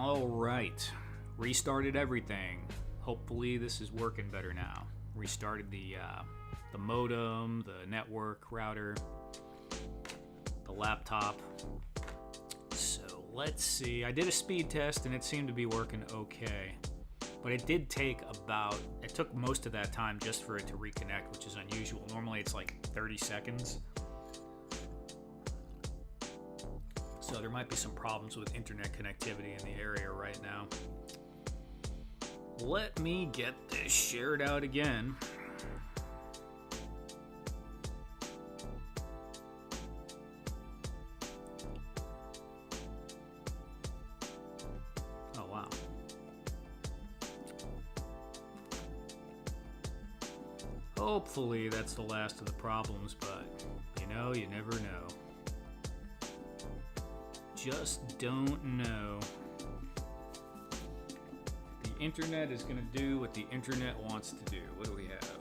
All right, restarted everything. Hopefully this is working better now. Restarted the modem, the network router, the laptop. So let's see. I did a speed test and it seemed to be working okay. But it took most of that time just for it to reconnect, which is unusual. Normally it's like 30 seconds. So there might be some problems with internet connectivity in the area right now. Let me get this shared out again. Oh, wow. Hopefully that's the last of the problems, but you never know. Just don't know. The internet is going to do what the internet wants to do. What do we have?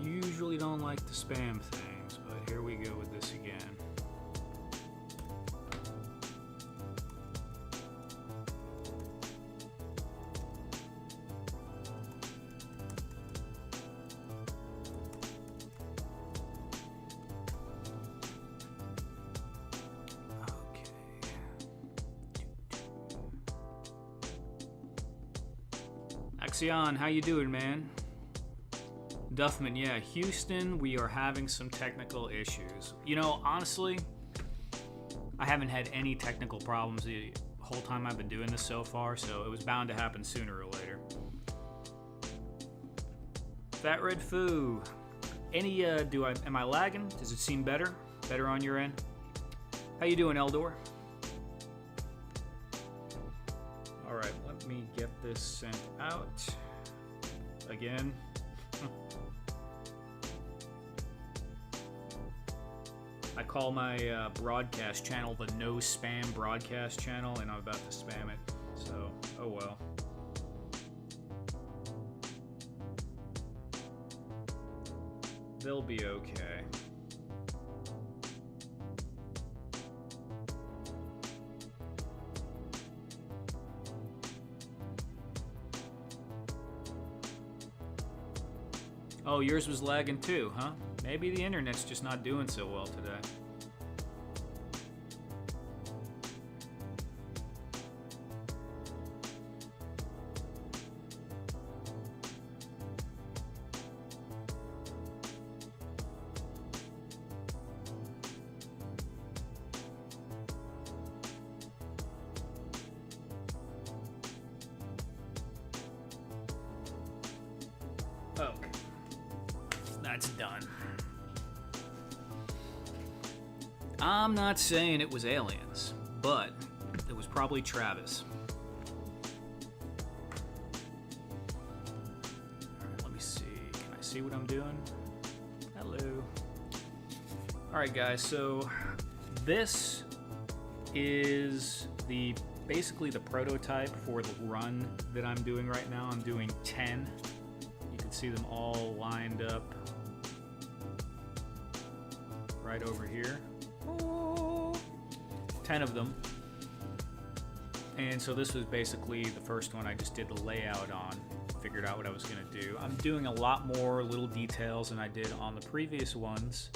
Usually don't like to spam things, but here we go with this again. Okay. Axion, how you doing, man? Duffman, yeah, Houston, we are having some technical issues. Honestly, I haven't had any technical problems the whole time I've been doing this so far, so it was bound to happen sooner or later. Fat Red Foo, am I lagging? Does it seem better? Better on your end? How you doing, Eldor? All right, let me get this sent out again. I call my broadcast channel the No Spam Broadcast Channel, and I'm about to spam it, so oh well. They'll be okay. Oh, yours was lagging too, huh? Maybe the internet's just not doing so well today. Okay. That's done. I'm not saying it was aliens, but it was probably Travis. Alright, let me see. Can I see what I'm doing? Hello. Alright guys, so this is basically the prototype for the run that I'm doing right now. I'm doing 10. You can see them all lined up right over here. 10 of them. And so this was basically the first one I just did the layout on, figured out what I was going to do. I'm doing a lot more little details than I did on the previous ones.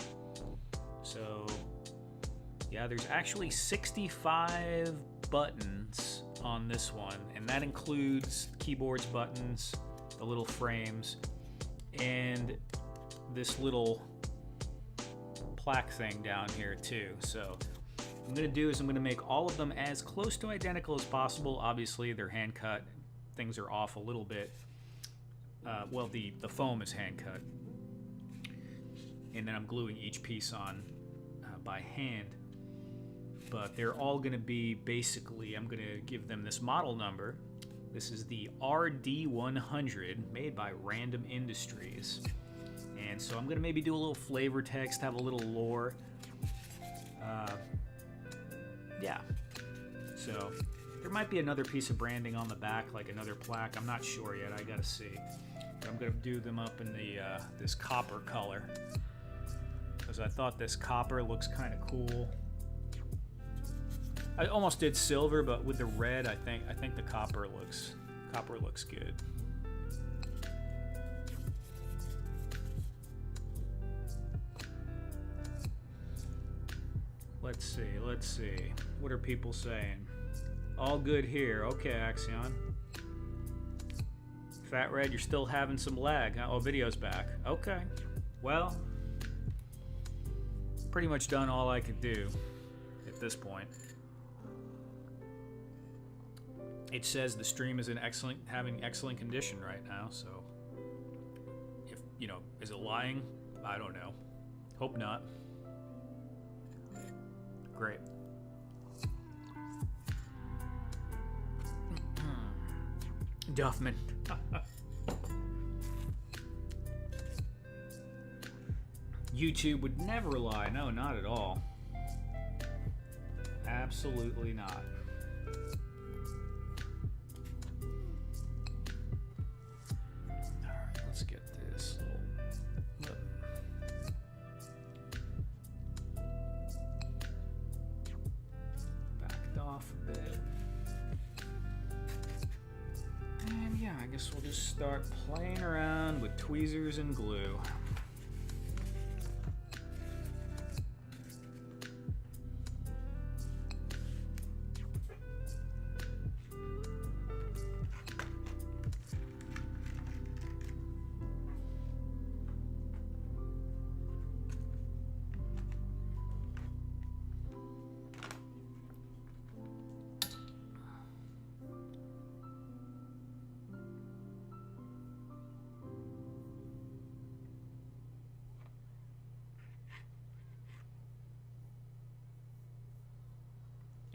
So yeah, there's actually 65 buttons on this one, and that includes keyboards, buttons, the little frames, and this little plaque thing down here too. So what I'm going to do is I'm going to make all of them as close to identical as possible. Obviously they're hand cut things are off a little bit. Well, the foam is hand cut, and then I'm gluing each piece on by hand. But they're all going to be basically, I'm going to give them this model number. This is the RD100 made by Random Industries. And so I'm going to maybe do a little flavor text, have a little lore. Yeah. So there might be another piece of branding on the back, like another plaque. I'm not sure yet. I got to see. But I'm going to do them up in the this copper color, because I thought this copper looks kind of cool. I almost did silver, but with the red, I think the copper looks good. Let's see. What are people saying? All good here. Okay, Axion. Fat Red, you're still having some lag. Huh? Oh, video's back. Okay. Well, pretty much done all I could do at this point. It says the stream is in having excellent condition right now, so if, you know, is it lying? I don't know. Hope not. Great. Duffman. YouTube would never lie. No, not at all. Absolutely not. Alright, let's get this little backed off a bit. And yeah, I guess we'll just start playing around with tweezers and glue.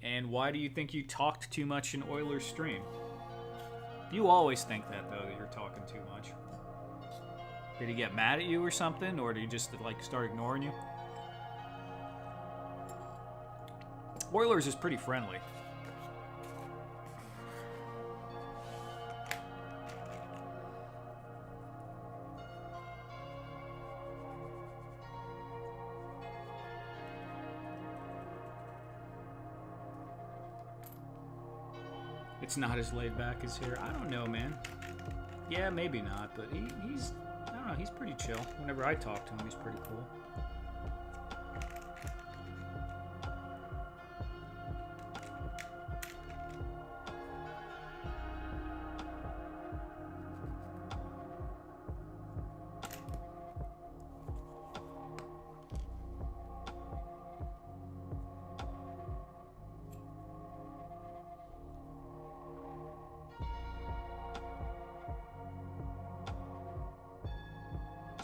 And why do you think you talked too much in Euler's stream? You always think that, though, that you're talking too much. Did he get mad at you or something? Or did he just, like, start ignoring you? Euler's is pretty friendly. It's not as laid back as here. I don't know, man. Yeah, maybe not, but he's, I don't know, he's pretty chill. Whenever I talk to him, he's pretty cool.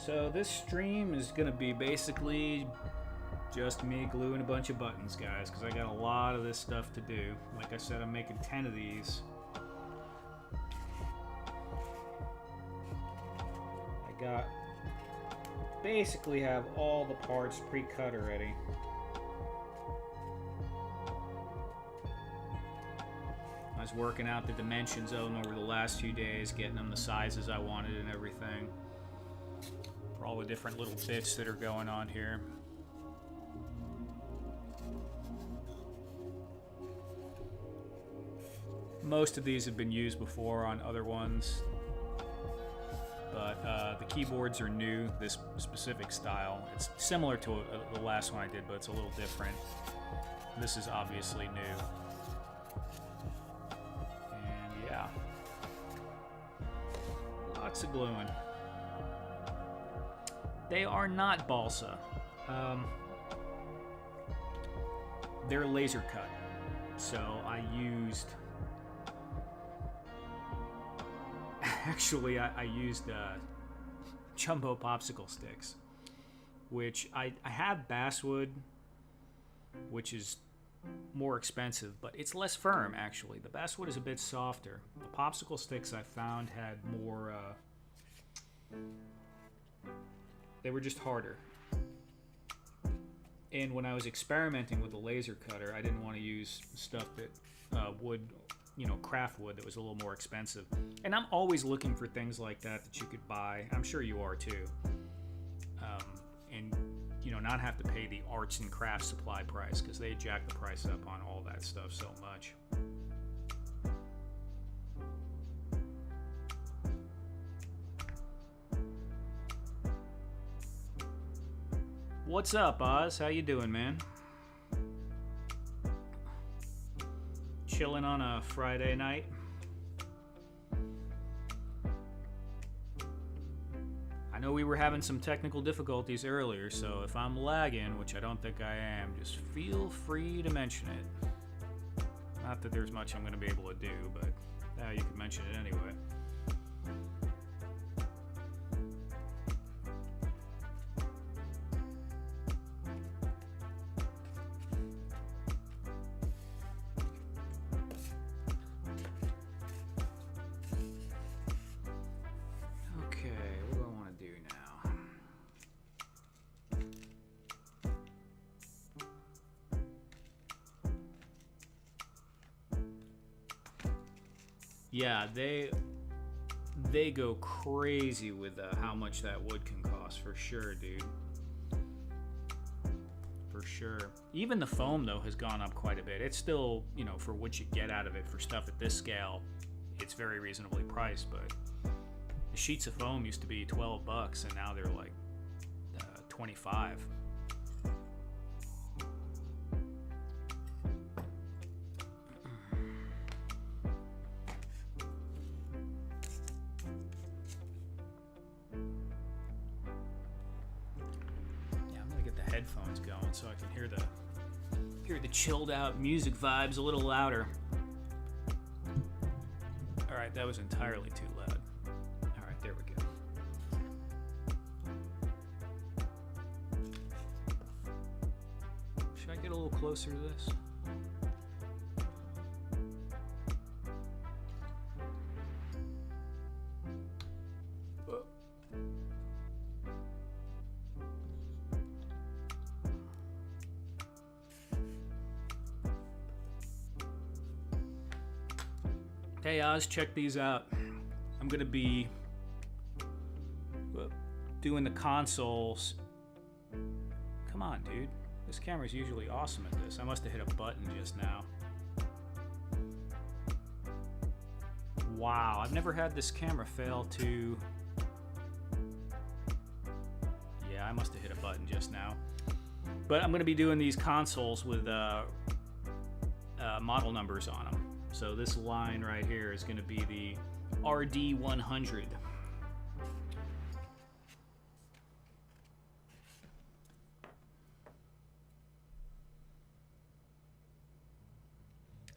So this stream is gonna be basically just me gluing a bunch of buttons, guys, because I got a lot of this stuff to do. Like I said, I'm making 10 of these. I got basically have all the parts pre-cut already. I was working out the dimensions of them over the last few days, getting them the sizes I wanted and everything. For all the different little bits that are going on here. Most of these have been used before on other ones, but the keyboards are new, this specific style. It's similar to the last one I did, but it's a little different. This is obviously new. And yeah, lots of gluing. They are not balsa. They're laser cut. So I used actually I used jumbo popsicle sticks, which I have basswood, which is more expensive, but it's less firm actually. The basswood is a bit softer. The popsicle sticks I found had more, they were just harder. And when I was experimenting with the laser cutter, I didn't want to use stuff that would, craft wood that was a little more expensive. And I'm always looking for things like that you could buy. I'm sure you are too. And not have to pay the arts and crafts supply price, because they jack the price up on all that stuff so much. What's up, Oz? How you doing, man? Chilling on a Friday night? I know we were having some technical difficulties earlier, so if I'm lagging, which I don't think I am, just feel free to mention it. Not that there's much I'm going to be able to do, but you can mention it anyway. Yeah, they go crazy with how much that wood can cost, for sure, dude. For sure. Even the foam, though, has gone up quite a bit. It's still, for what you get out of it for stuff at this scale, it's very reasonably priced, but the sheets of foam used to be $12, and now they're like 25. Headphones going so I can hear the chilled out music vibes a little louder. All right, that was entirely too loud. All right, there we go. Should I get a little closer to this? Hey Oz, check these out. I'm gonna be doing the consoles. Come on, dude. This camera's usually awesome at this. I must have hit a button just now. Wow, I've never had this camera fail to... Yeah, I must have hit a button just now. But I'm gonna be doing these consoles with model numbers on them. So this line right here is going to be the RD100.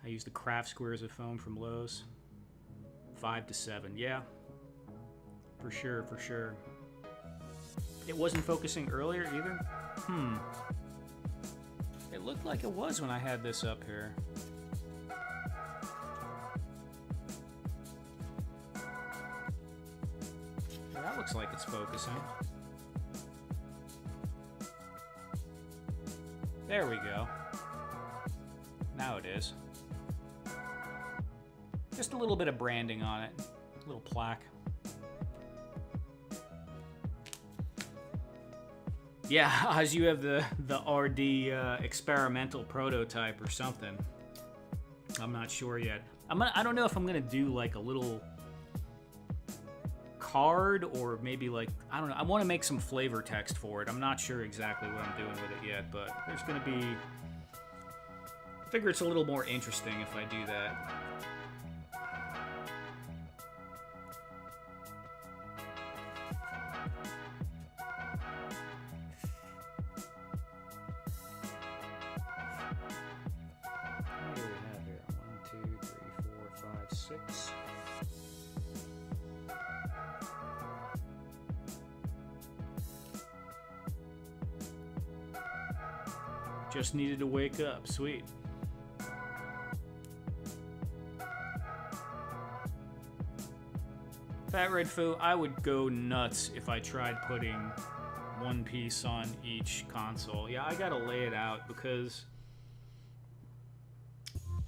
I used the craft squares of foam from Lowe's. 5 to 7, yeah. For sure, for sure. It wasn't focusing earlier either? It looked like it was when I had this up here. That looks like it's focusing. There we go. Now it is. Just a little bit of branding on it. A little plaque. Yeah, Oz, you have the RD experimental prototype or something. I'm not sure yet. I don't know if I'm gonna do like a little card or maybe like, I don't know. I want to make some flavor text for it. I'm not sure exactly what I'm doing with it yet, but there's gonna be. I figure it's a little more interesting if I do that. What do we have here? 1, 2, 3, 4, 5, 6. Just needed to wake up. Sweet. Fat Red Foo, I would go nuts if I tried putting one piece on each console. Yeah, I gotta lay it out because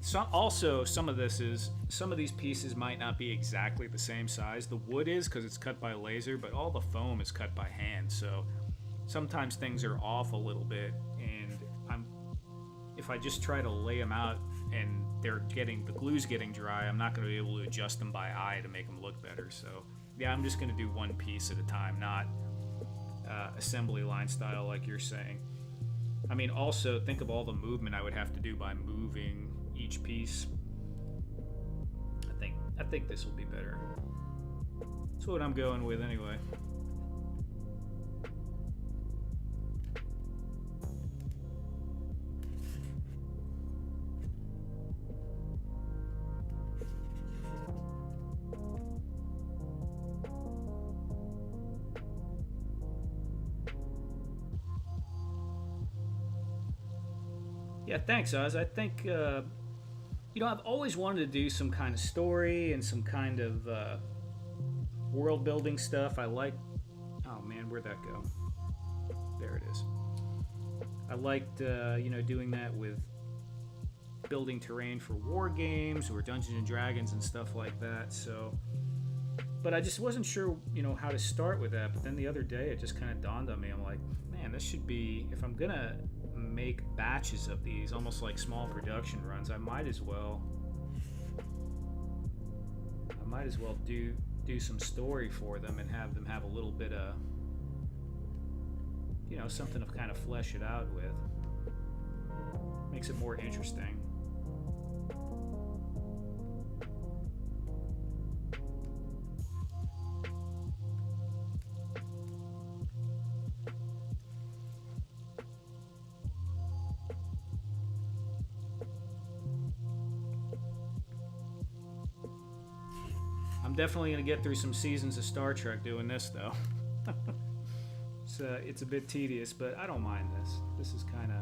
some of these pieces might not be exactly the same size. The wood is because it's cut by laser, but all the foam is cut by hand. So sometimes things are off a little bit, and if I just try to lay them out and the glue's getting dry, I'm not going to be able to adjust them by eye to make them look better. So yeah, I'm just going to do one piece at a time, not assembly line style like you're saying. I mean, also think of all the movement I would have to do by moving each piece. I think this will be better. That's what I'm going with anyway. Yeah, thanks, Oz. I think, I've always wanted to do some kind of story and some kind of world building stuff. I like. Oh man, where'd that go? There it is. I liked, doing that with building terrain for war games or Dungeons and Dragons and stuff like that. So, but I just wasn't sure, how to start with that. But then the other day, it just kind of dawned on me. I'm like, man, this should be, if I'm gonna make batches of these, almost like small production runs, I might as well do some story for them and have them have a little bit of, something to kind of flesh it out with. Makes it more interesting. I'm definitely going to get through some seasons of Star Trek doing this, though. It's a bit tedious, but I don't mind this. This is kind of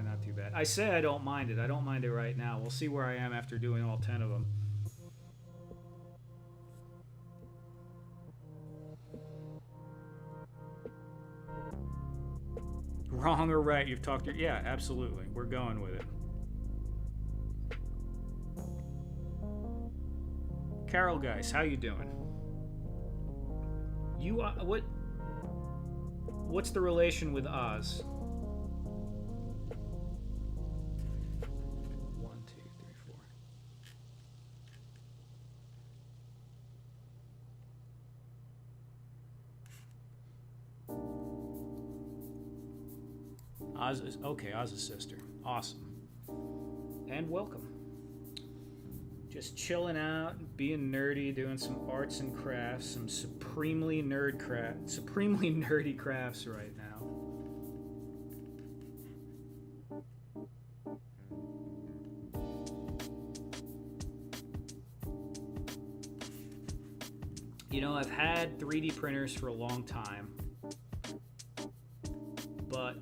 not too bad. I say I don't mind it. I don't mind it right now. We'll see where I am after doing all 10 of them. Wrong or right? You've talked your... Yeah, absolutely. We're going with it. Carol, guys, how you doing? You what's the relation with Oz? 1, 2, 3, 4. Oz's sister. Awesome. And welcome. Just chilling out, being nerdy, doing some arts and crafts, some supremely nerdy crafts right now. I've had 3D printers for a long time, but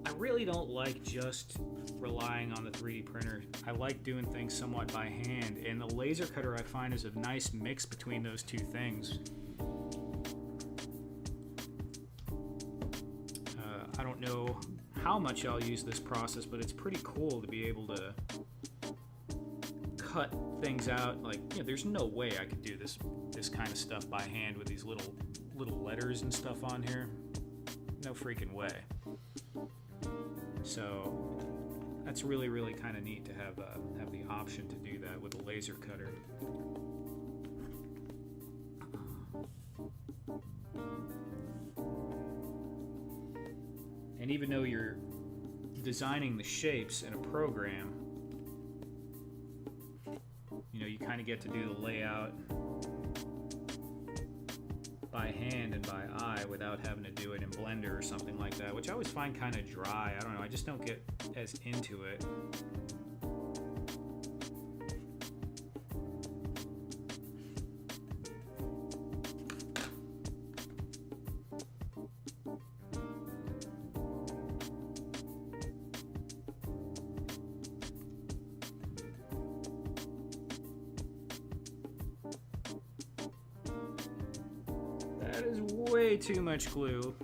I really don't like just relying on the 3D printer. I like doing things somewhat by hand, and the laser cutter I find is a nice mix between those two things. I don't know how much I'll use this process, but it's pretty cool to be able to cut things out. Like, there's no way I could do this kind of stuff by hand with these little letters and stuff on here. No freaking way. So that's really, really kind of neat to have the option to do that with a laser cutter. And even though you're designing the shapes in a program, you kind of get to do the layout by hand and by eye without having to do it in Blender or something like that, which I always find kind of dry. I don't know, I just don't get as into it. way too much glue.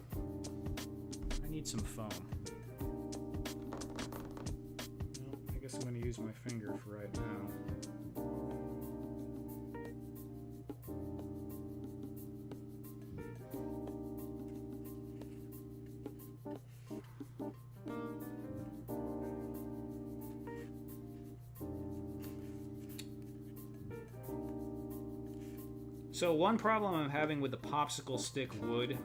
I need some foam. Well, I guess I'm going to use my finger for right now. So one problem I'm having with the popsicle stick wood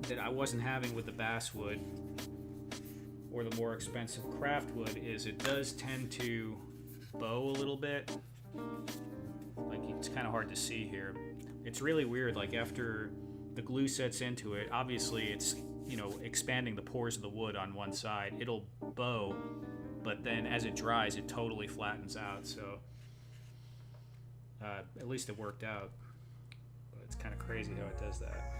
that I wasn't having with the basswood or the more expensive craft wood is it does tend to bow a little bit. Like, it's kind of hard to see here. It's really weird. Like, after the glue sets into it, obviously it's, you know, expanding the pores of the wood on one side. It'll bow, but then as it dries, it totally flattens out. So at least it worked out, but it's kind of crazy how it does that.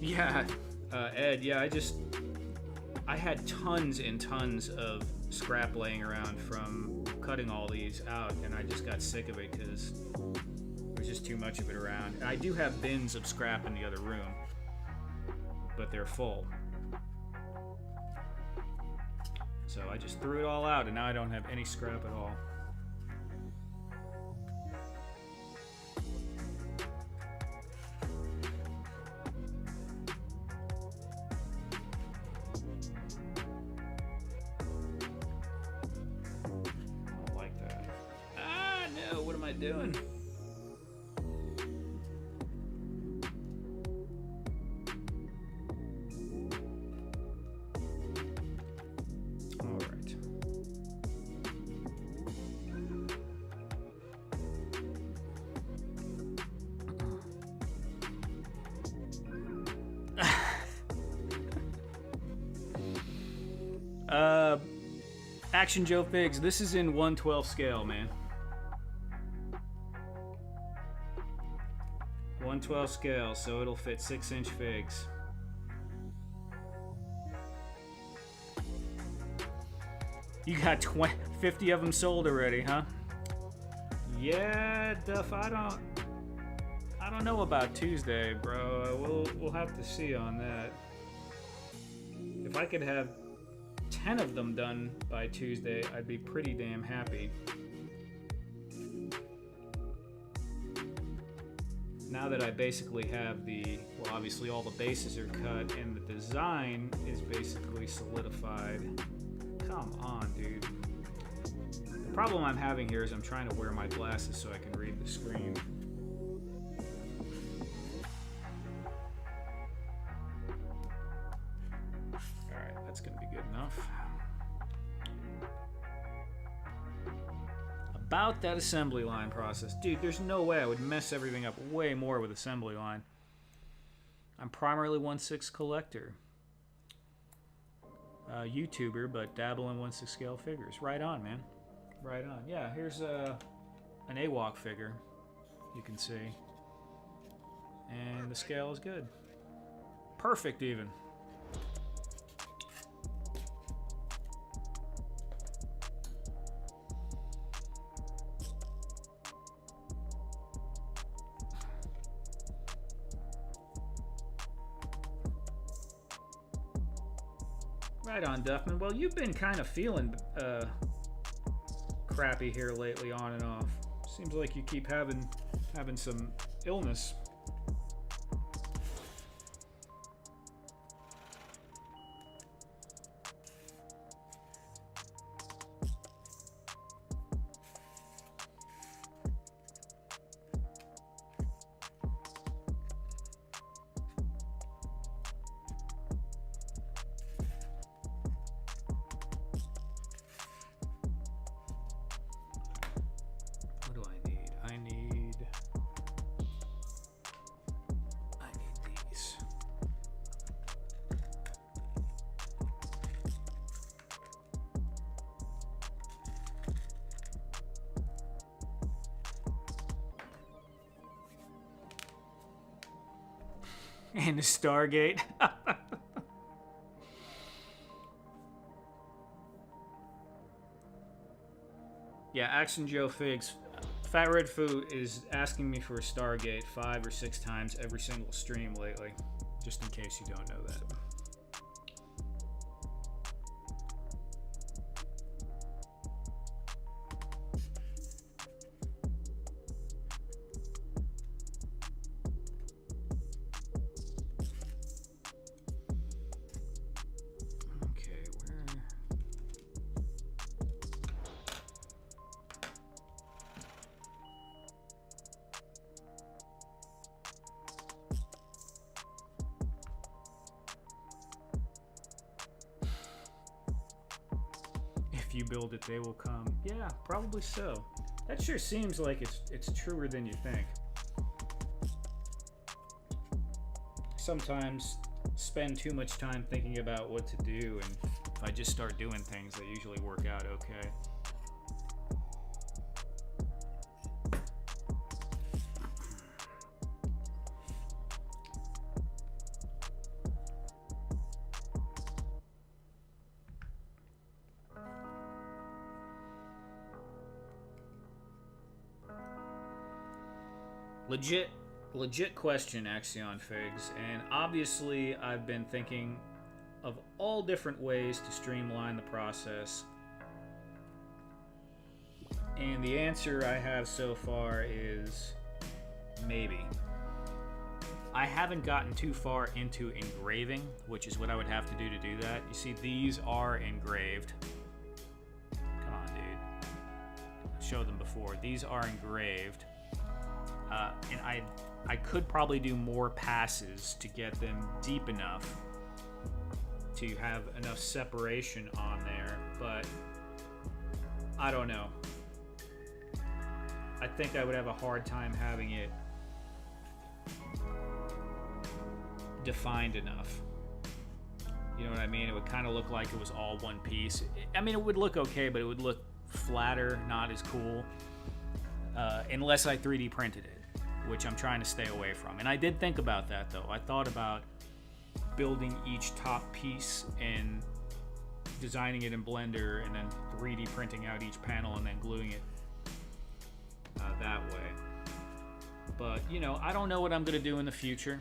Yeah, Ed, yeah, I had tons and tons of scrap laying around from cutting all these out, and I just got sick of it because there's just too much of it around. And I do have bins of scrap in the other room, but they're full. So I just threw it all out, and now I don't have any scrap at all. Doing? All right. Action Joe Figs. This is in 1/12 scale, man. 1/12 scale, so it'll fit 6-inch figs. You got 50 of them sold already, huh? Yeah, Duff, I don't know about Tuesday, bro. We'll have to see on that. If I could have 10 of them done by Tuesday, I'd be pretty damn happy. Now that I basically have well, obviously all the bases are cut and the design is basically solidified. Come on, dude. The problem I'm having here is I'm trying to wear my glasses so I can read the screen. Alright, that's gonna be good enough. About that assembly line process. Dude, there's no way I would mess everything up way more with assembly line. I'm primarily 1/6 collector. YouTuber, but dabble in 1/6 scale figures. Right on, man. Right on. Yeah, here's an AWOC figure. You can see. And the scale is good. Perfect, even. Right on, Duffman. Well, you've been kind of feeling crappy here lately, on and off. Seems like you keep having some illness. And the Stargate. Yeah, Action Joe Figs. Fat Red Food is asking me for a Stargate 5 or 6 times every single stream lately. Just in case you don't know that. If you build it, they will come. Yeah, probably so. That sure seems like it's truer than you think. Sometimes spend too much time thinking about what to do, and if I just start doing things, they usually work out okay. Legit question, Axion Figs, and obviously I've been thinking of all different ways to streamline the process, and the answer I have so far is maybe. I haven't gotten too far into engraving, which is what I would have to do that. You see, these are engraved. Come on, dude. I showed them before. These are engraved. And I could probably do more passes to get them deep enough to have enough separation on there, but I don't know. I think I would have a hard time having it defined enough. You know what I mean? It would kind of look like it was all one piece. I mean, it would look okay, but it would look flatter, not as cool, unless I 3D printed it, which I'm trying to stay away from. And I did think about that, though. I thought about building each top piece and designing it in Blender and then 3D printing out each panel and then gluing it that way. But, you know, I don't know what I'm going to do in the future.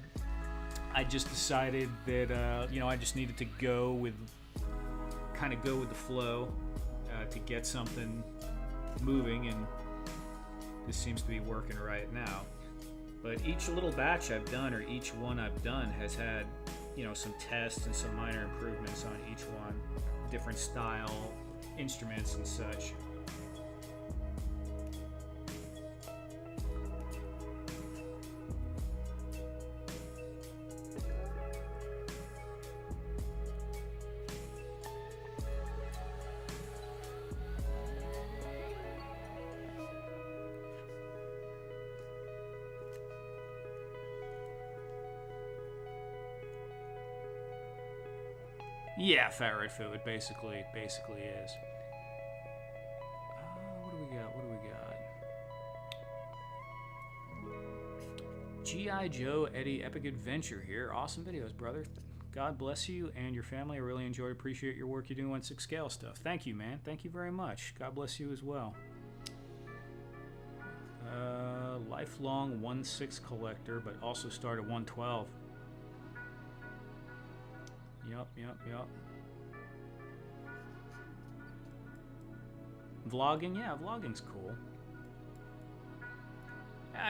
I just decided that, you know, I just needed to go with the flow to get something moving, and this seems to be working right now. But each little batch I've done, or each one I've done, has had, you know, some tests and some minor improvements on each one, different style instruments and such. Yeah, Fat Red Food basically is. What do we got? G.I. Joe Eddie Epic Adventure here. Awesome videos, brother. God bless you and your family. I really appreciate your work you do on 6 scale stuff. Thank you, man. Thank you very much. God bless you as well. Lifelong 1/6 collector, but also start at 112. Yup. Vlogging? Yeah, vlogging's cool.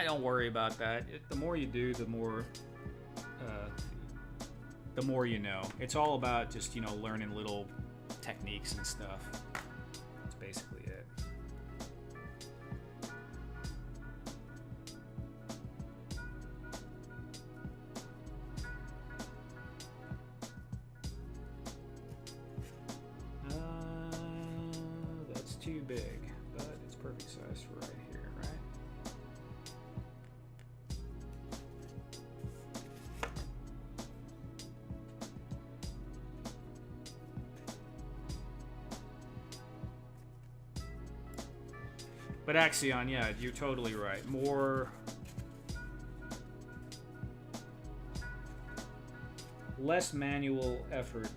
Don't worry about that. The more you do, the more you know. It's all about just, you know, learning little techniques and stuff. That's basically it. That's too big, but it's perfect size for right here, right? But Axion, yeah, you're totally right. More less manual effort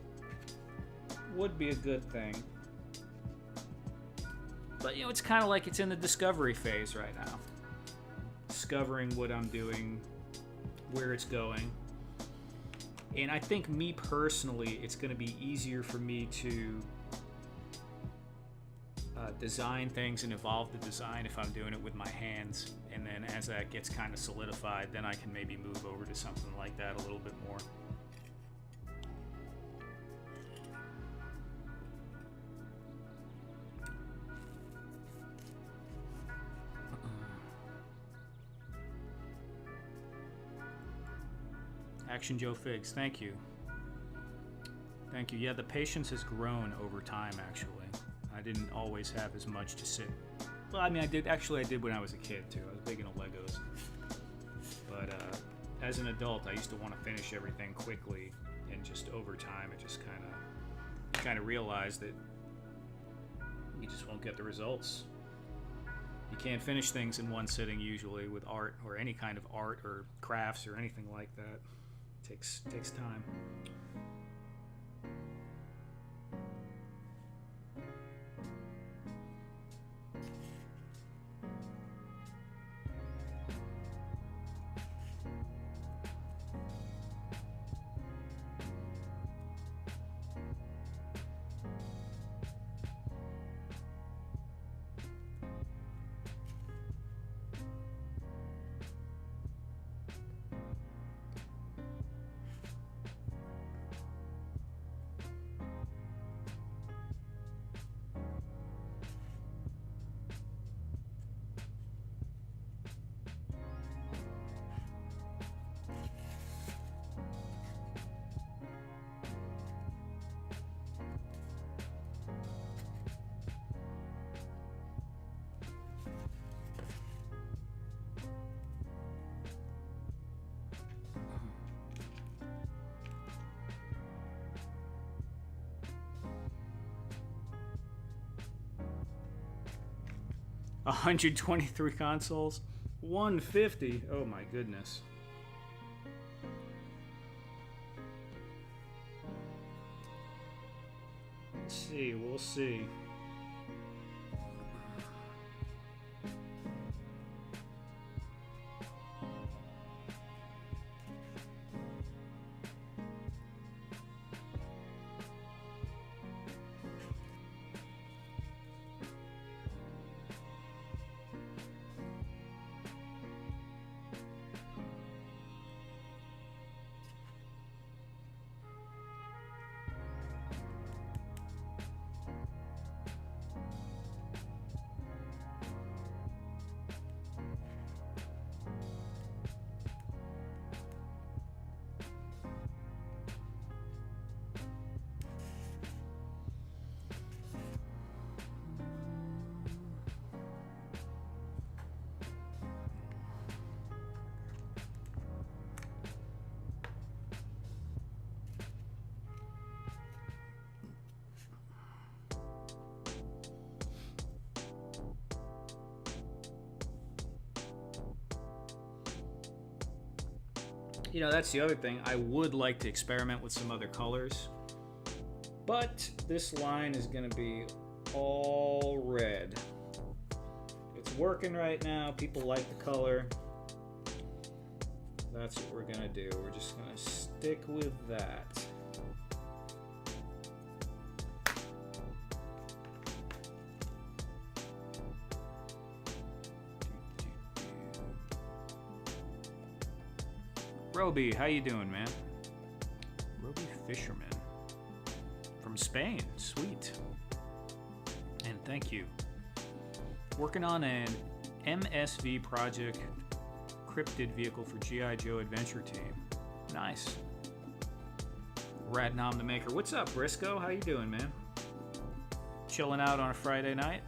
would be a good thing. But, you know, it's kind of like it's in the discovery phase right now. Discovering what I'm doing, where it's going. And I think me personally, it's going to be easier for me to design things and evolve the design if I'm doing it with my hands. And then as that gets kind of solidified, then I can maybe move over to something like that a little bit more. Action Joe Figs, thank you. Thank you. Yeah, the patience has grown over time, actually. I didn't always have as much to sit. Well, I mean, I did when I was a kid, too. I was big into Legos. But as an adult, I used to want to finish everything quickly, and just over time, it just kind of realized that you just won't get the results. You can't finish things in one sitting usually with art or any kind of art or crafts or anything like that. Takes time. 123 consoles, 150. Oh my goodness. Let's see, we'll see. You know, that's the other thing. I would like to experiment with some other colors, but this line is going to be all red. It's working right now. People like the color. That's what we're going to do. We're just going to stick with that. Roby, how you doing, man? Roby Fisherman from Spain. Sweet. And thank you. Working on an MSV project cryptid vehicle for G.I. Joe Adventure Team. Nice. Ratnom the Maker. What's up, Briscoe? How you doing, man? Chilling out on a Friday night?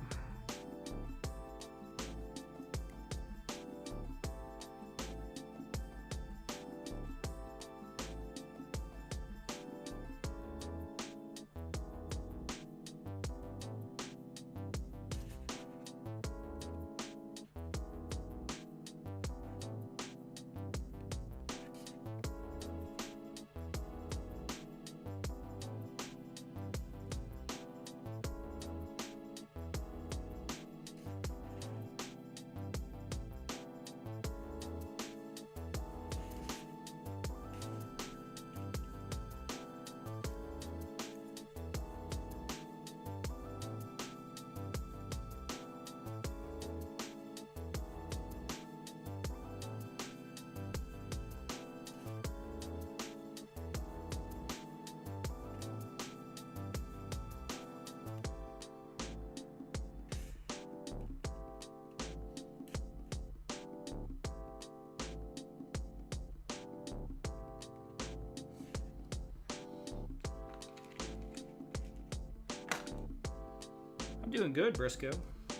I'm doing good, Briscoe.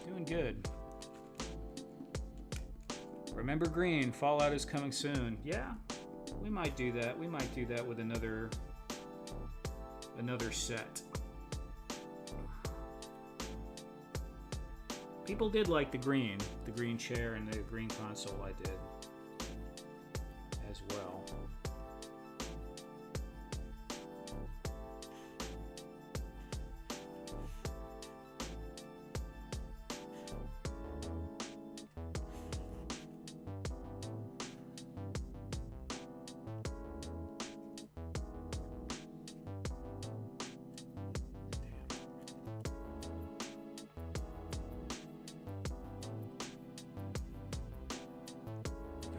Doing good. Remember green, Fallout is coming soon. Yeah, we might do that. We might do that with another set. People did like the green chair and the green console I did as well.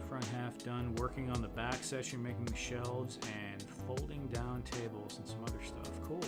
Front half done, working on the back section, making shelves and folding down tables and some other stuff. Cool.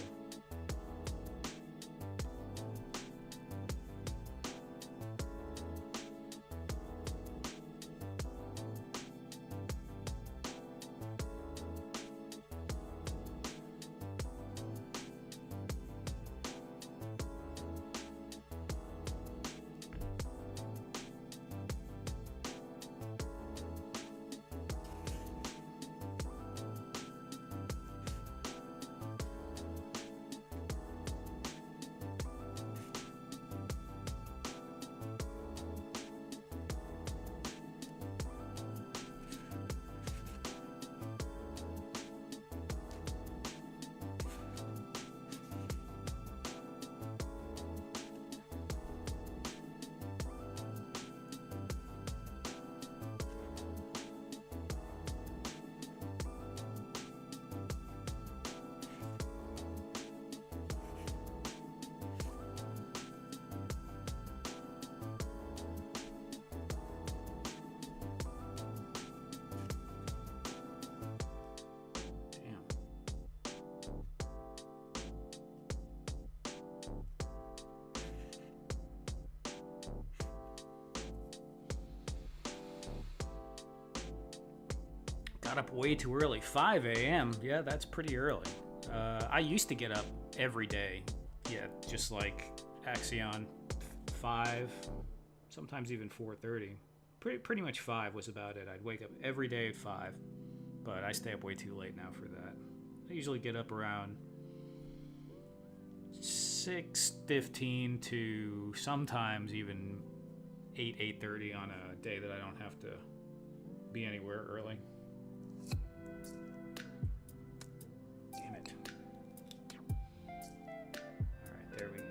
Got up way too early, 5 a.m. Yeah, that's pretty early. I used to get up every day. Yeah, just like Axion, 5, sometimes even 4:30. Pretty much 5 was about it. I'd wake up every day at 5, but I stay up way too late now for that. I usually get up around 6:15 to sometimes even 8:30 on a day that I don't have to be anywhere early. Damn it. Alright, there we go.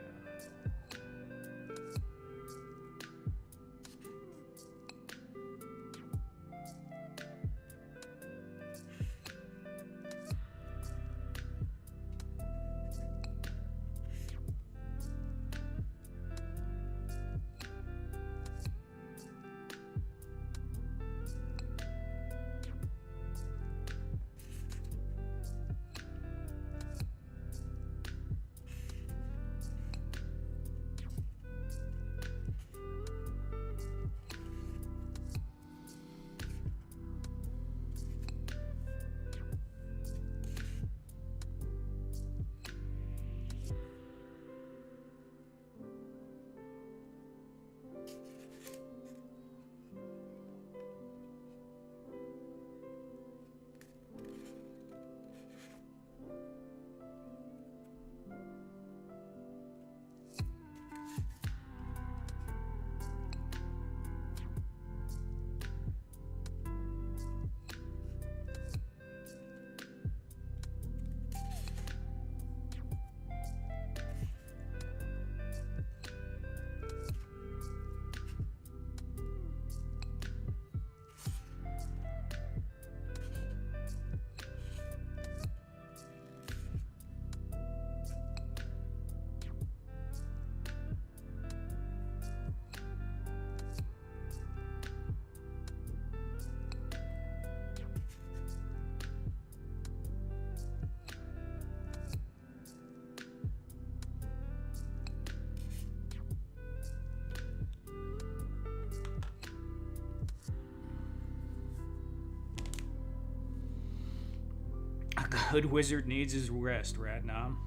A good wizard needs his rest, Ratnam.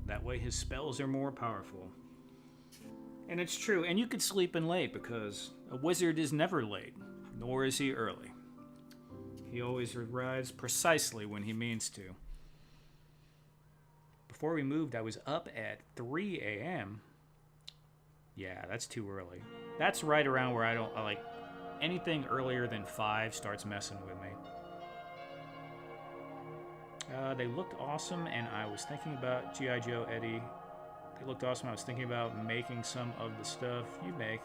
That way his spells are more powerful. And it's true, and you could sleep in late because a wizard is never late, nor is he early. He always arrives precisely when he means to. Before we moved, I was up at 3 a.m. Yeah, that's too early. That's right around where I like anything earlier than 5 starts messing with me. They looked awesome, and I was thinking about G.I. Joe Eddie. They looked awesome. I was thinking about making some of the stuff you make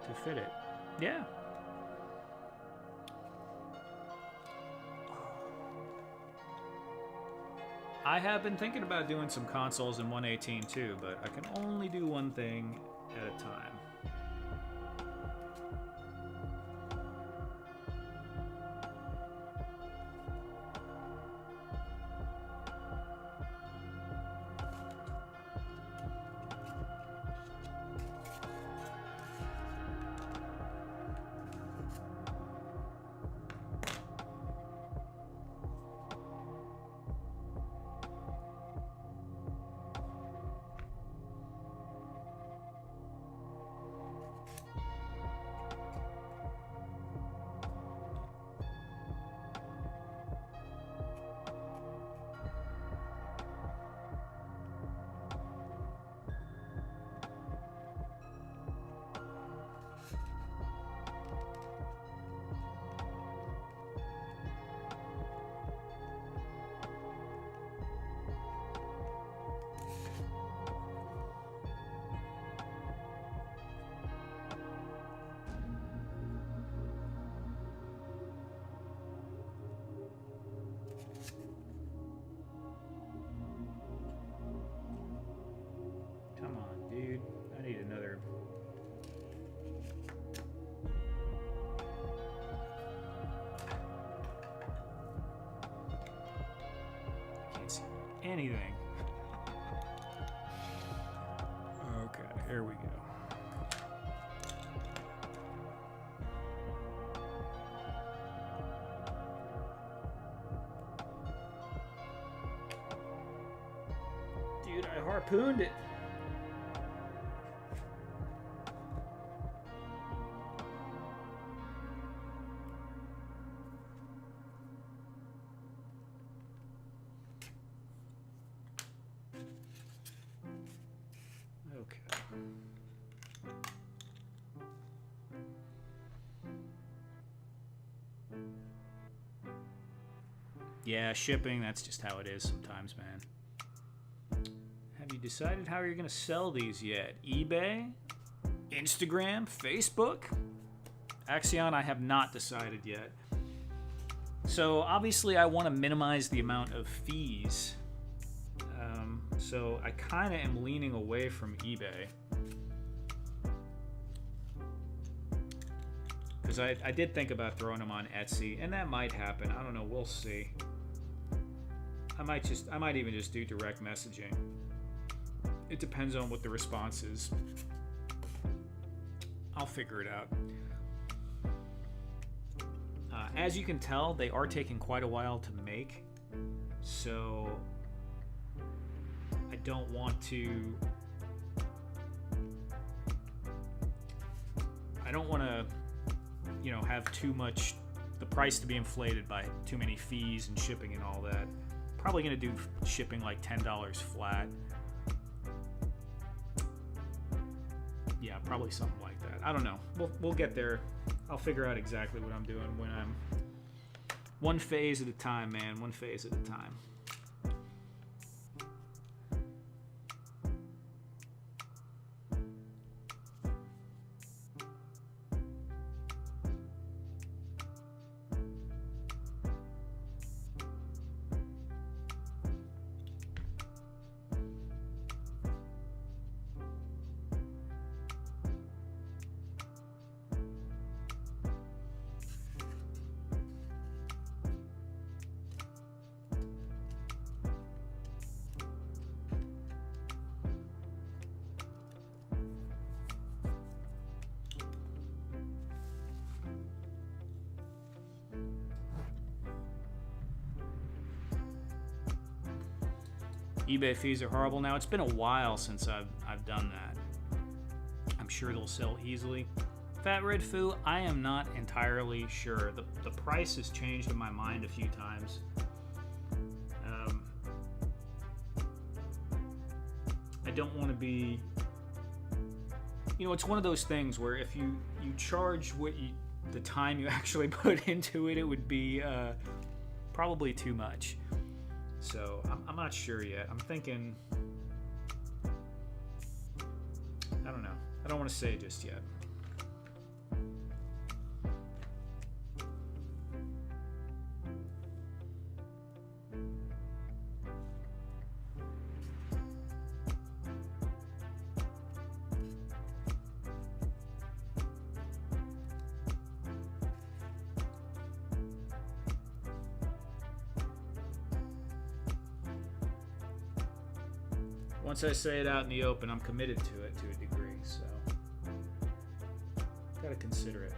to fit it. Yeah. I have been thinking about doing some consoles in 118 too, but I can only do one thing at a time. Come on, dude. I need another. I can't see anything. Okay, here we go. Dude, I harpooned it. Yeah, shipping, that's just how it is sometimes, man. Have you decided how you're going to sell these yet? eBay? Instagram? Facebook? Axion, I have not decided yet. So obviously I want to minimize the amount of fees. So I kind of am leaning away from eBay. Because I did think about throwing them on Etsy, and that might happen. I don't know, we'll see. I might even just do direct messaging. It depends on what the response is. I'll figure it out. As you can tell, they are taking quite a while to make, so I don't want to have too much, the price to be inflated by too many fees and shipping and all that. Probably gonna do shipping like $10 flat. Yeah, probably something like that. I don't know. We'll get there. I'll figure out exactly what I'm doing when I'm one phase at a time, man. One phase at a time. eBay fees are horrible. Now, it's been a while since I've done that. sure they'll sell easily. Fat Red Foo, I am not entirely sure. The price has changed in my mind a few times. I don't want to be... it's one of those things where if you charge the time you actually put into it, it would be probably too much. So I'm not sure yet. I'm thinking... I don't know. I don't want to say just yet. Once I say it out in the open, I'm committed to it to a degree, so gotta consider it.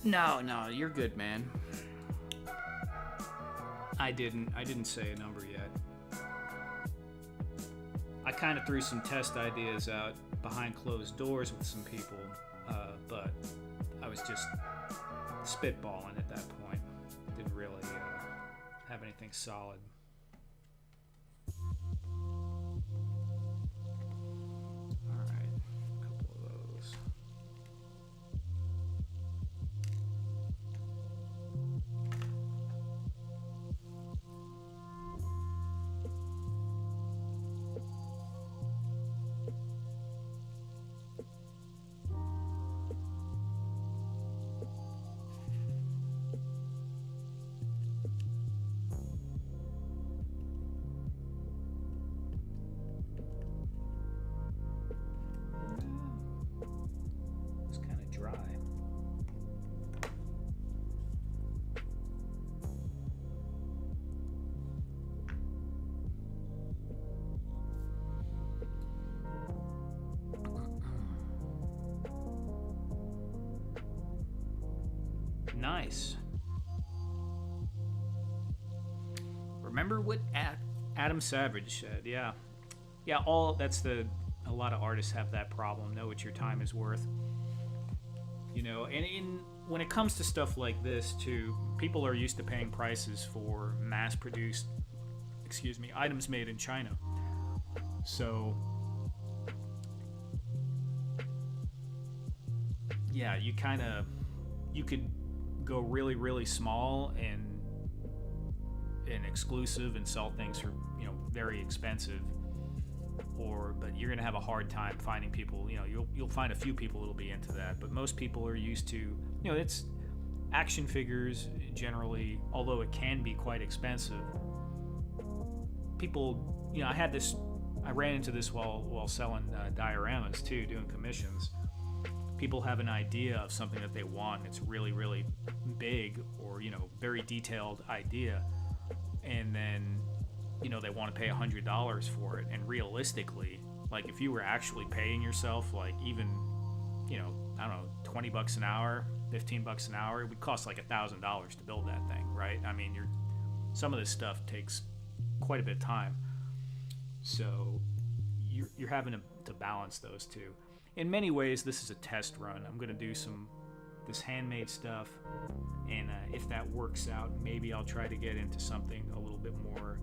No, you're good, man. I didn't say a number yet. I kind of threw some test ideas out behind closed doors with some people, but I was just spitballing at that point. Didn't really have anything solid. Nice. Remember what Adam Savage said? Yeah. A lot of artists have that problem. Know what your time is worth. And when it comes to stuff like this too, people are used to paying prices for mass-produced, items made in China. So, yeah, you could go really, really small and exclusive and sell things for very expensive, but you're gonna have a hard time finding people. You'll find a few people that'll be into that, but most people are used to it's action figures generally, although it can be quite expensive. People, I ran into this while selling dioramas too, doing commissions. People have an idea of something that they want. It's really, really big or, very detailed idea. And then they want to pay $100 for it. And realistically, like if you were actually paying yourself, like even, I don't know, 20 bucks an hour, 15 bucks an hour, it would cost like $1,000 to build that thing, right? I mean, some of this stuff takes quite a bit of time. So you're having to balance those two. In many ways, this is a test run. I'm going to do this handmade stuff, and if that works out, maybe I'll try to get into something a little bit more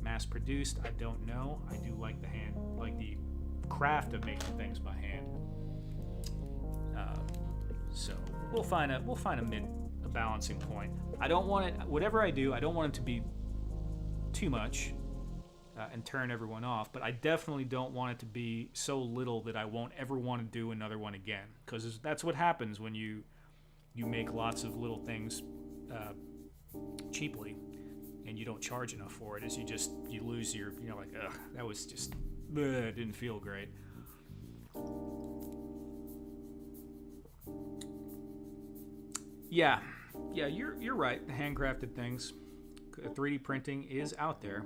mass-produced. I don't know. I do like the craft of making things by hand. So we'll find a balancing point. I don't want it. Whatever I do, I don't want it to be too much and turn everyone off. But I definitely don't want it to be so little that I won't ever want to do another one again. Because that's what happens when you make lots of little things cheaply, and you don't charge enough for it. Is you lose your like, ugh, that was just it didn't feel great. Yeah, you're right. The handcrafted things, 3D printing is out there.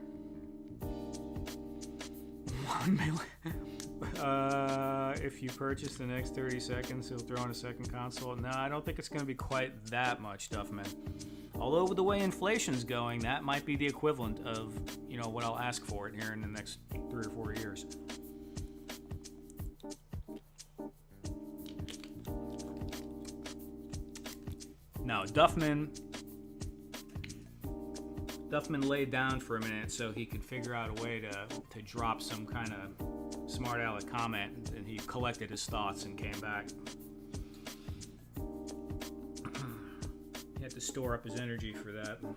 If you purchase the next 30 seconds, he'll throw in a second console. No, I don't think it's going to be quite that much, Duffman. Although with the way inflation's going, that might be the equivalent of what I'll ask for it here in the next 3 or 4 years. No, Duffman laid down for a minute so he could figure out a way to drop some kind of smart aleck comment, and he collected his thoughts and came back. He had to store up his energy for that. Yeah,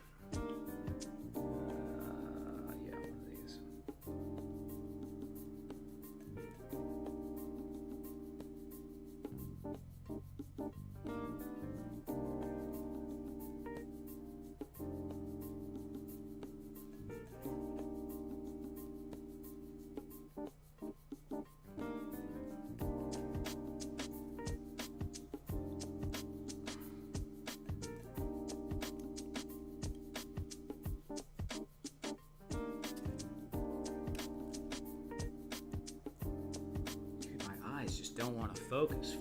one of these. Don't want to focus.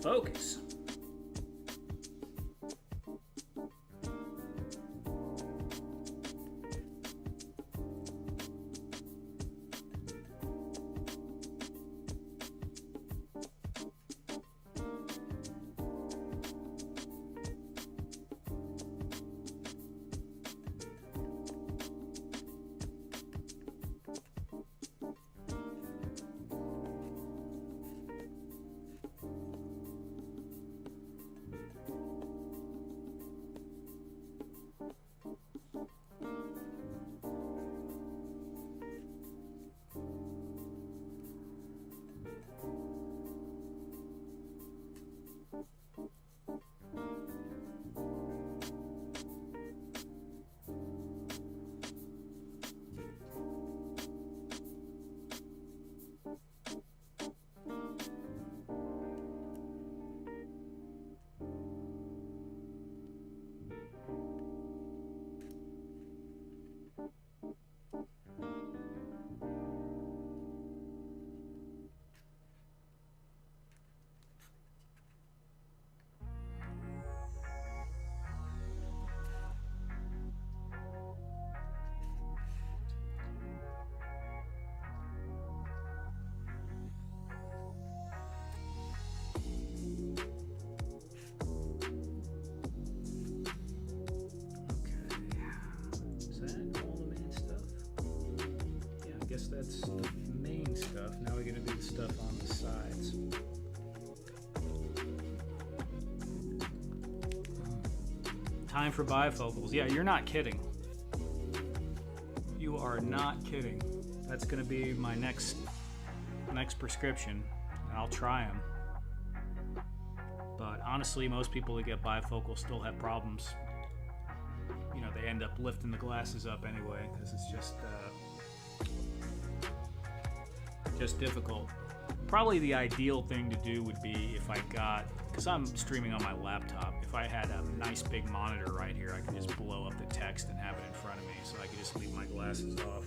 That's the main stuff. Now we're going to do the stuff on the sides. Time for bifocals. Yeah, you're not kidding. You are not kidding. That's going to be my next prescription, and I'll try them. But honestly, most people that get bifocals still have problems. They end up lifting the glasses up anyway because it's just difficult. Probably the ideal thing to do would be if I got, because I'm streaming on my laptop, if I had a nice big monitor right here, I could just blow up the text and have it in front of me, so I could just leave my glasses off.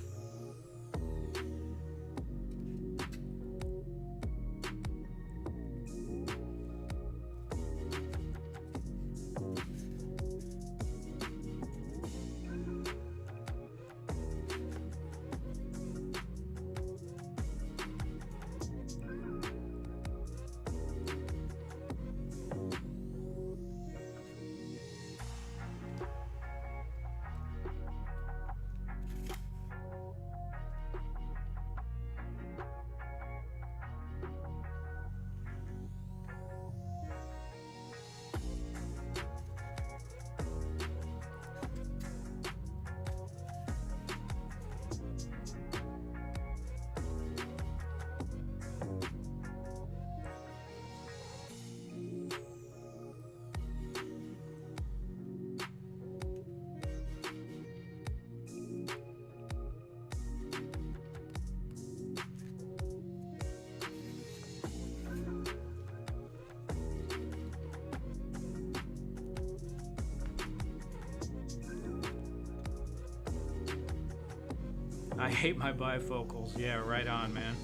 I hate my bifocals. Yeah, right on, man.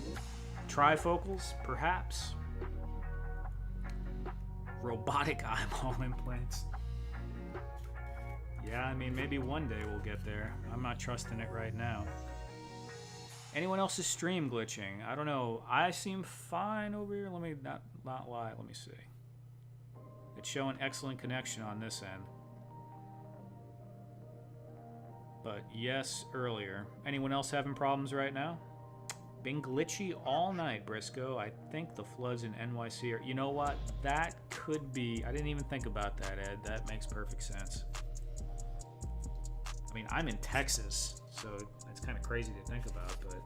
Trifocals, perhaps. Robotic eyeball implants. Yeah, I mean, maybe one day we'll get there. I'm not trusting it right now. Anyone else's stream glitching? I don't know. I seem fine over here. Let me not lie. Let me see. It's showing excellent connection on this end. But yes, earlier. Anyone else having problems right now? Been glitchy all night, Briscoe. I think the floods in NYC are... You know what? That could be... I didn't even think about that, Ed. That makes perfect sense. I mean, I'm in Texas, so it's kind of crazy to think about, but...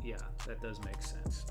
yeah, that does make sense.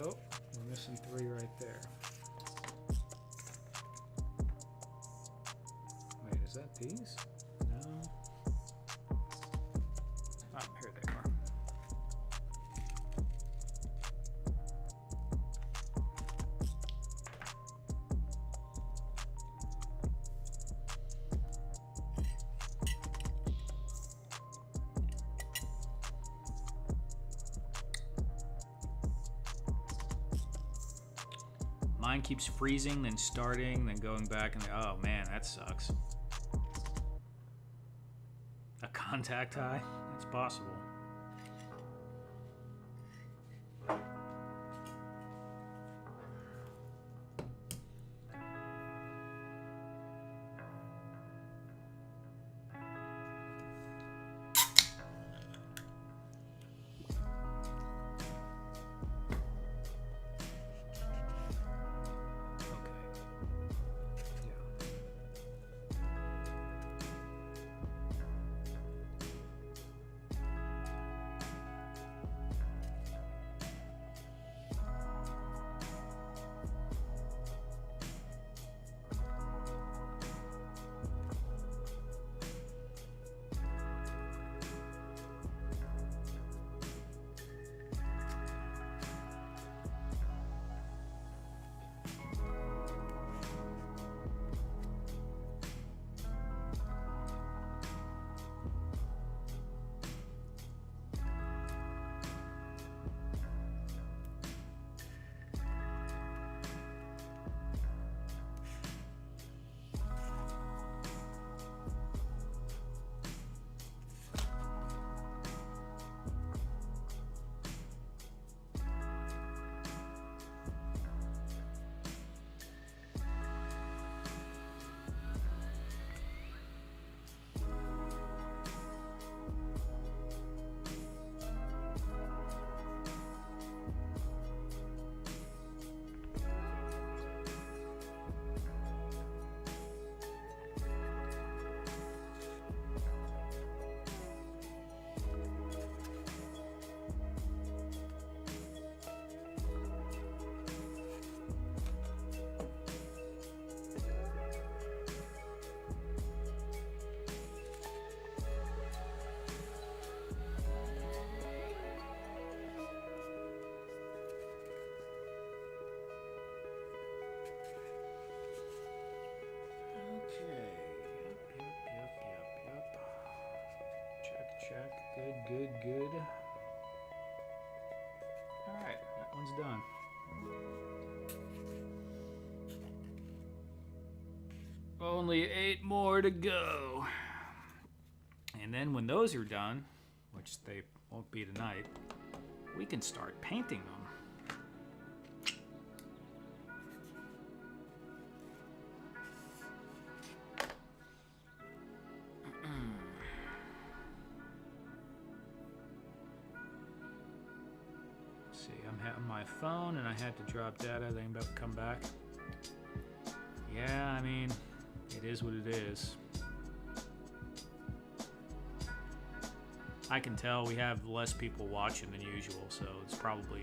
Oh, we're missing 3 right there. Wait, is that these? No. Oh, here they are. Mine keeps freezing, then starting, then going back, and oh man, that sucks. A contact high? It's possible. Good. Alright, that one's done. Only 8 more to go. And then when those are done, which they won't be tonight, we can start painting them. See, I'm on my phone and I had to drop data, then come back. Yeah, I mean, it is what it is. I can tell we have less people watching than usual, so it's probably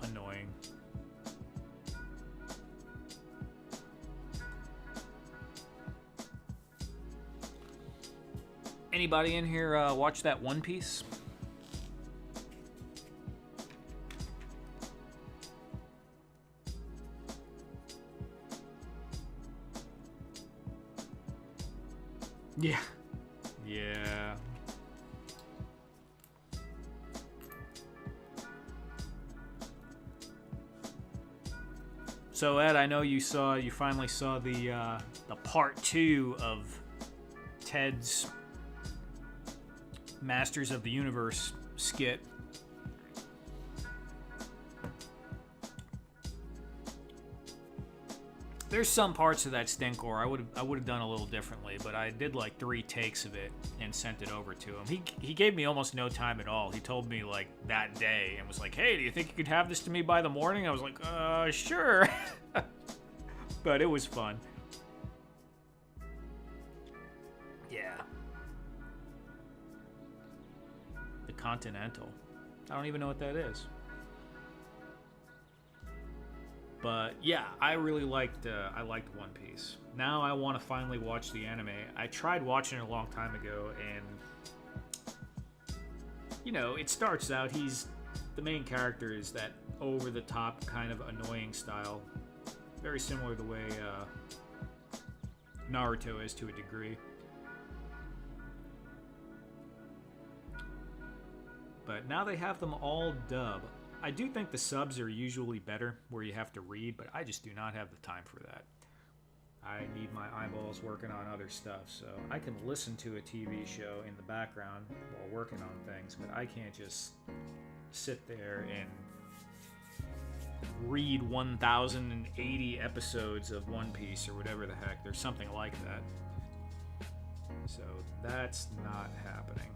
annoying. Anybody in here watch that One Piece? Yeah. Yeah. So Ed, I know you finally saw the part 2 of Ted's Masters of the Universe skit. There's some parts of that stinkor I would have done a little differently, but I did like 3 takes of it and sent it over to him. He gave me almost no time at all. He told me like that day and was like, "Hey, do you think you could have this to me by the morning?" I was like, sure." But it was fun. Yeah. The Continental. I don't even know what that is. But yeah, I really liked One Piece. Now I want to finally watch the anime. I tried watching it a long time ago, and you know, it starts out the main character is that over the top kind of annoying style, very similar to the way Naruto is to a degree. But now they have them all dubbed. I do think the subs are usually better where you have to read, but I just do not have the time for that. I need my eyeballs working on other stuff, so I can listen to a TV show in the background while working on things, but I can't just sit there and read 1,080 episodes of One Piece or whatever the heck. There's something like that. So that's not happening.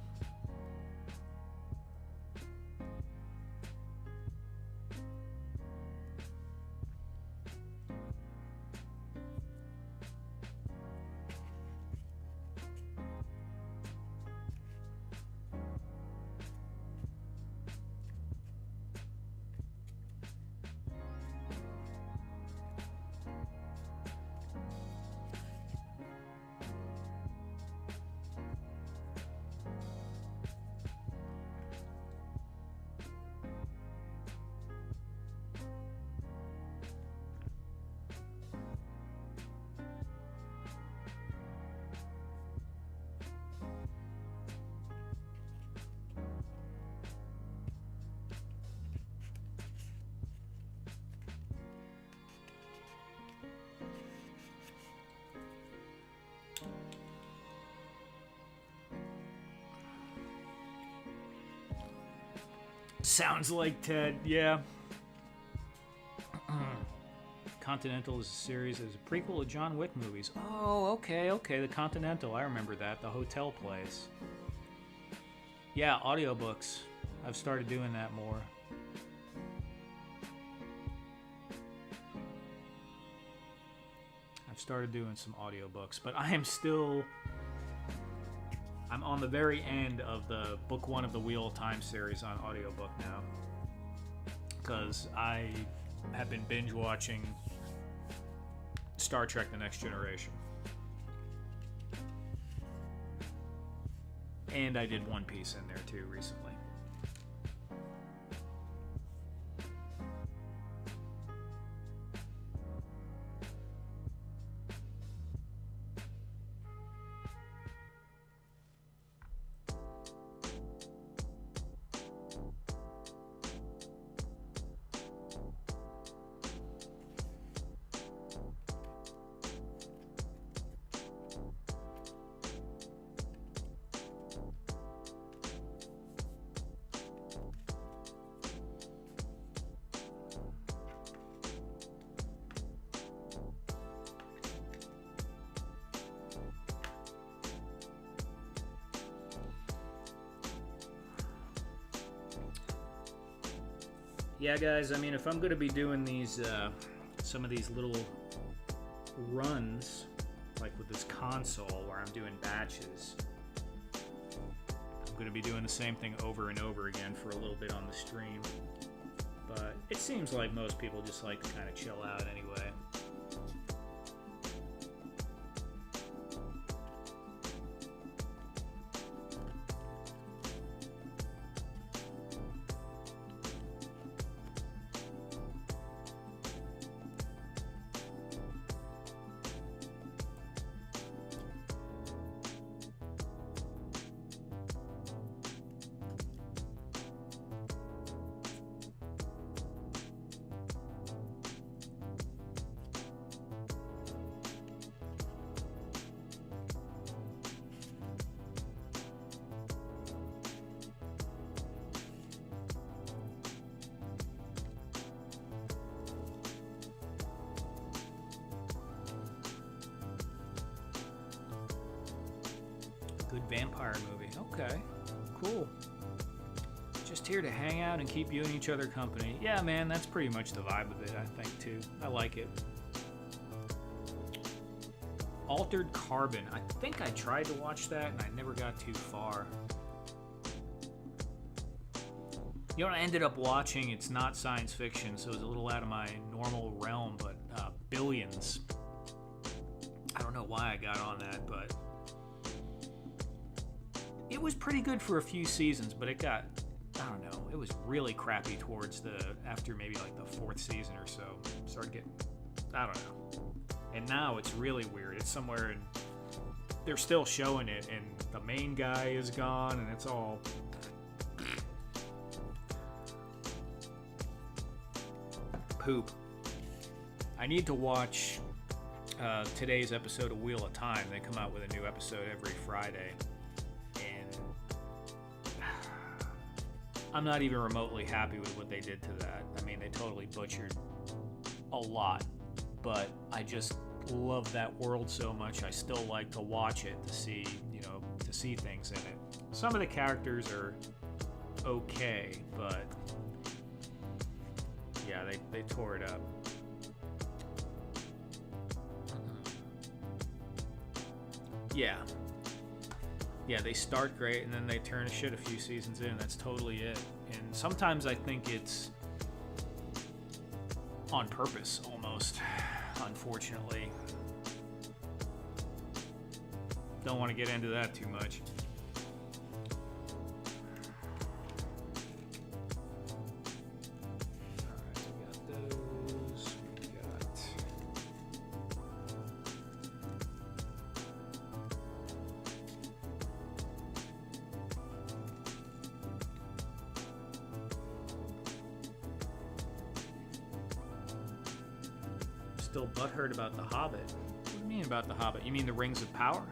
Sounds like Ted, yeah. Continental is a series, is a prequel to John Wick movies. Oh, okay, the Continental, I remember that, the hotel place. Yeah, audiobooks. I've started doing that more. I've started doing some audiobooks, but I'm on the very end of the book 1 of the Wheel of Time series on audiobook now. Because I have been binge watching Star Trek The Next Generation. And I did One Piece in there too recently. Yeah, guys, I mean, if I'm going to be doing these, some of these little runs, like with this console where I'm doing batches, I'm going to be doing the same thing over and over again for a little bit on the stream. But it seems like most people just like to kind of chill out anyway. Good vampire movie. Okay, cool. Just here to hang out and keep you and each other company. Yeah, man, that's pretty much the vibe of it, I think, too. I like it. Altered Carbon. I think I tried to watch that and I never got too far. You know what I ended up watching? It's not science fiction, so it's a little out of my normal realm, but Billions. I don't know why I got on that, but it was pretty good for a few seasons, but it got, I don't know, it was really crappy towards after maybe like the 4th season or so. Started getting, I don't know. And now it's really weird. It's somewhere and they're still showing it and the main guy is gone and it's all poop. I need to watch today's episode of Wheel of Time. They come out with a new episode every Friday. I'm not even remotely happy with what they did to that. I mean, they totally butchered a lot, but I just love that world so much. I still like to watch it to see, to see things in it. Some of the characters are okay, but yeah, they tore it up. Yeah, they start great and then they turn to shit a few seasons in. That's totally it. And sometimes I think it's on purpose, almost, unfortunately. Don't want to get into that too much. Still butthurt about The Hobbit. What do you mean about The Hobbit? You mean the Rings of Power?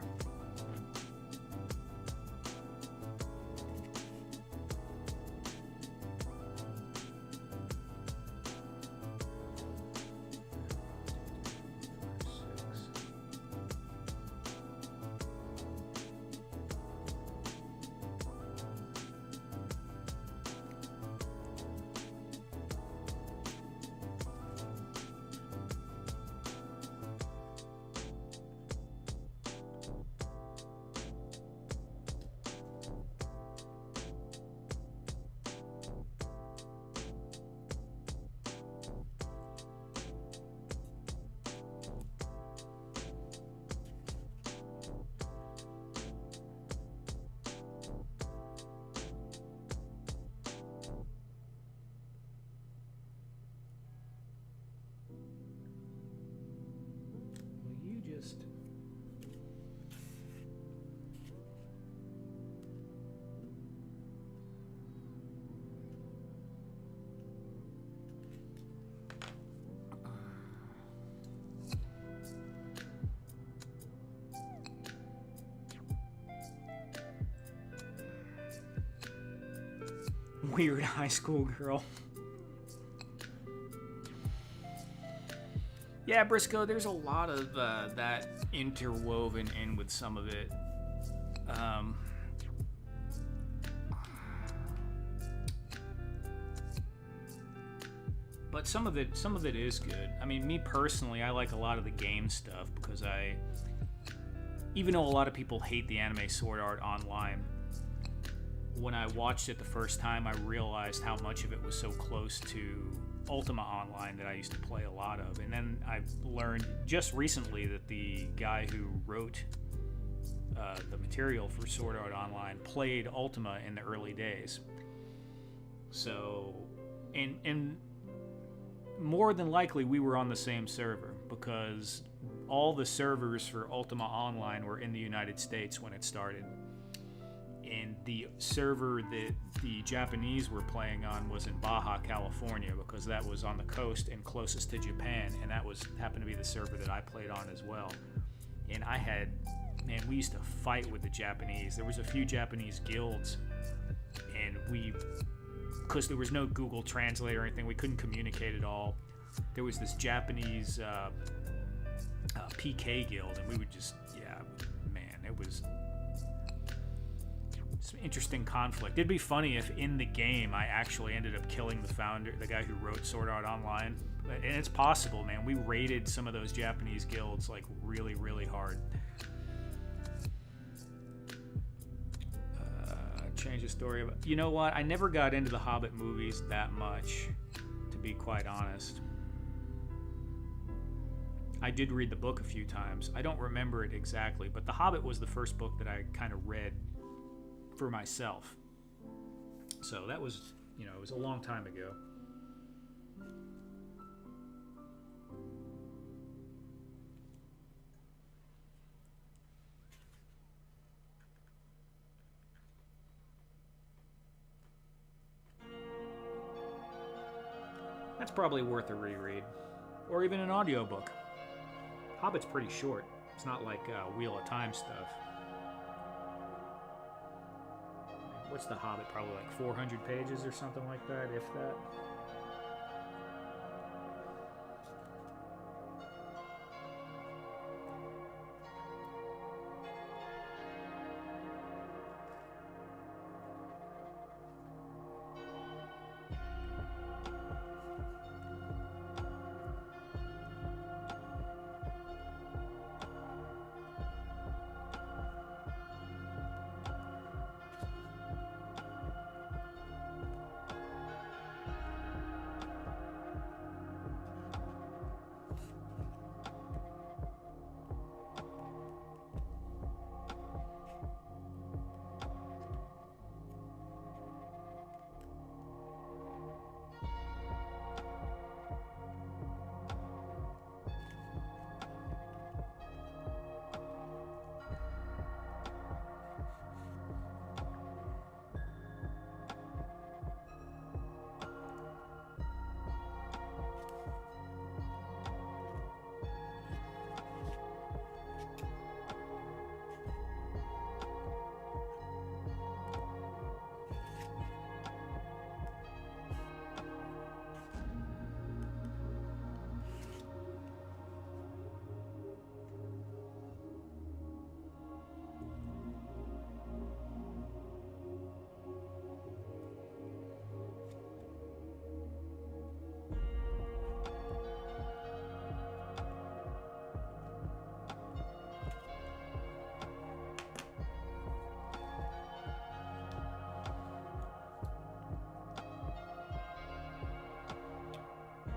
Weird high school girl. Yeah, Briscoe, there's a lot of that interwoven in with some of it. but some of it is good. I mean, me personally, I like a lot of the game stuff because even though a lot of people hate the anime Sword Art Online, when I watched it the first time, I realized how much of it was so close to Ultima Online that I used to play a lot of. And then I learned just recently that the guy who wrote the material for Sword Art Online played Ultima in the early days. So, and more than likely we were on the same server because all the servers for Ultima Online were in the United States when it started. And the server that the Japanese were playing on was in Baja, California, because that was on the coast and closest to Japan, and that happened to be the server that I played on as well. And we used to fight with the Japanese. There was a few Japanese guilds, and because there was no Google Translate or anything, we couldn't communicate at all. There was this Japanese PK guild, and we would just, it was some interesting conflict. It'd be funny if in the game I actually ended up killing the founder, the guy who wrote Sword Art Online. And it's possible, man. We raided some of those Japanese guilds like really, really hard. Change the story. You know what? I never got into the Hobbit movies that much, to be quite honest. I did read the book a few times. I don't remember it exactly, but The Hobbit was the first book that I kind of read for myself. So that was, it was a long time ago. That's probably worth a reread, or even an audiobook. Hobbit's pretty short. It's not like Wheel of Time stuff. What's The Hobbit? Probably like 400 pages or something like that, if that.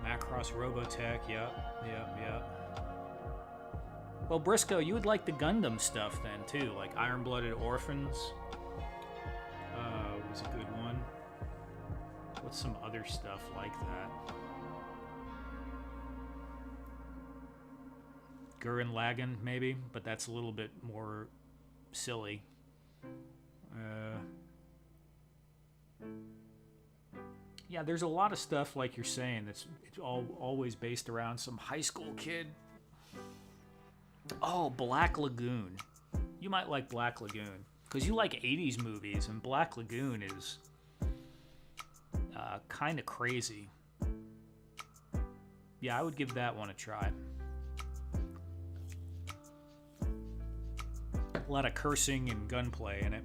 Macross Robotech, yep. Well, Briscoe, you would like the Gundam stuff then, too, like Iron-Blooded Orphans was a good one. What's some other stuff like that? Gurren Lagann, maybe, but that's a little bit more silly. Yeah, there's a lot of stuff, like you're saying, it's always based around some high school kid. Oh, Black Lagoon. You might like Black Lagoon, because you like 80s movies, and Black Lagoon is kind of crazy. Yeah, I would give that one a try. A lot of cursing and gunplay in it.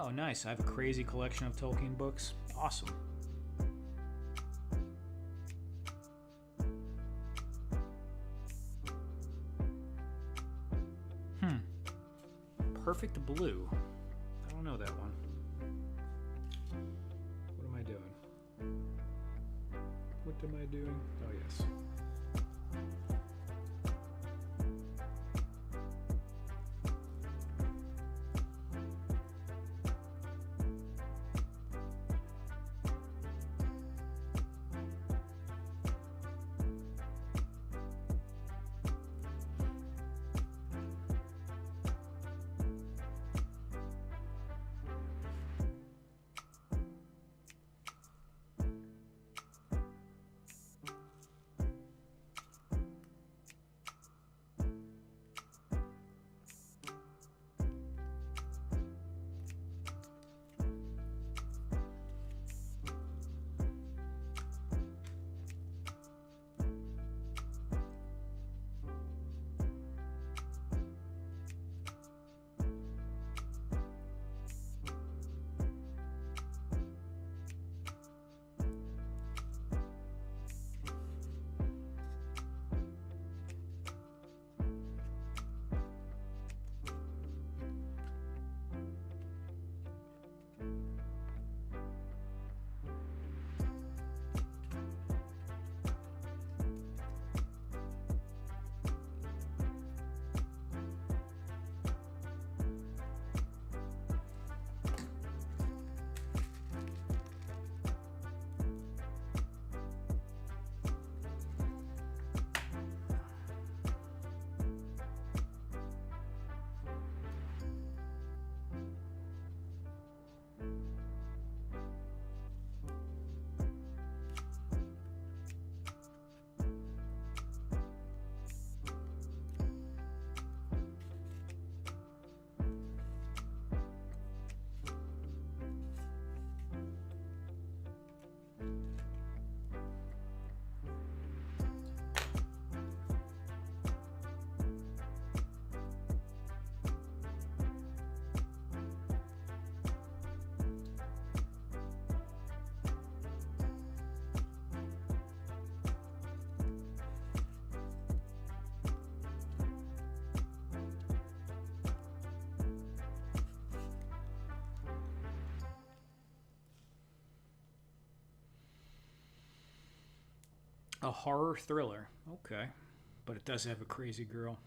Oh, nice. I have a crazy collection of Tolkien books. Awesome. Perfect Blue. I don't know that one. What am I doing? What am I doing? Oh, yes. A horror thriller. Okay. But it does have a crazy girl.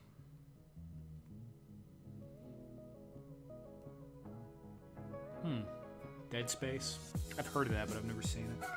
Dead Space. I've heard of that, but I've never seen it.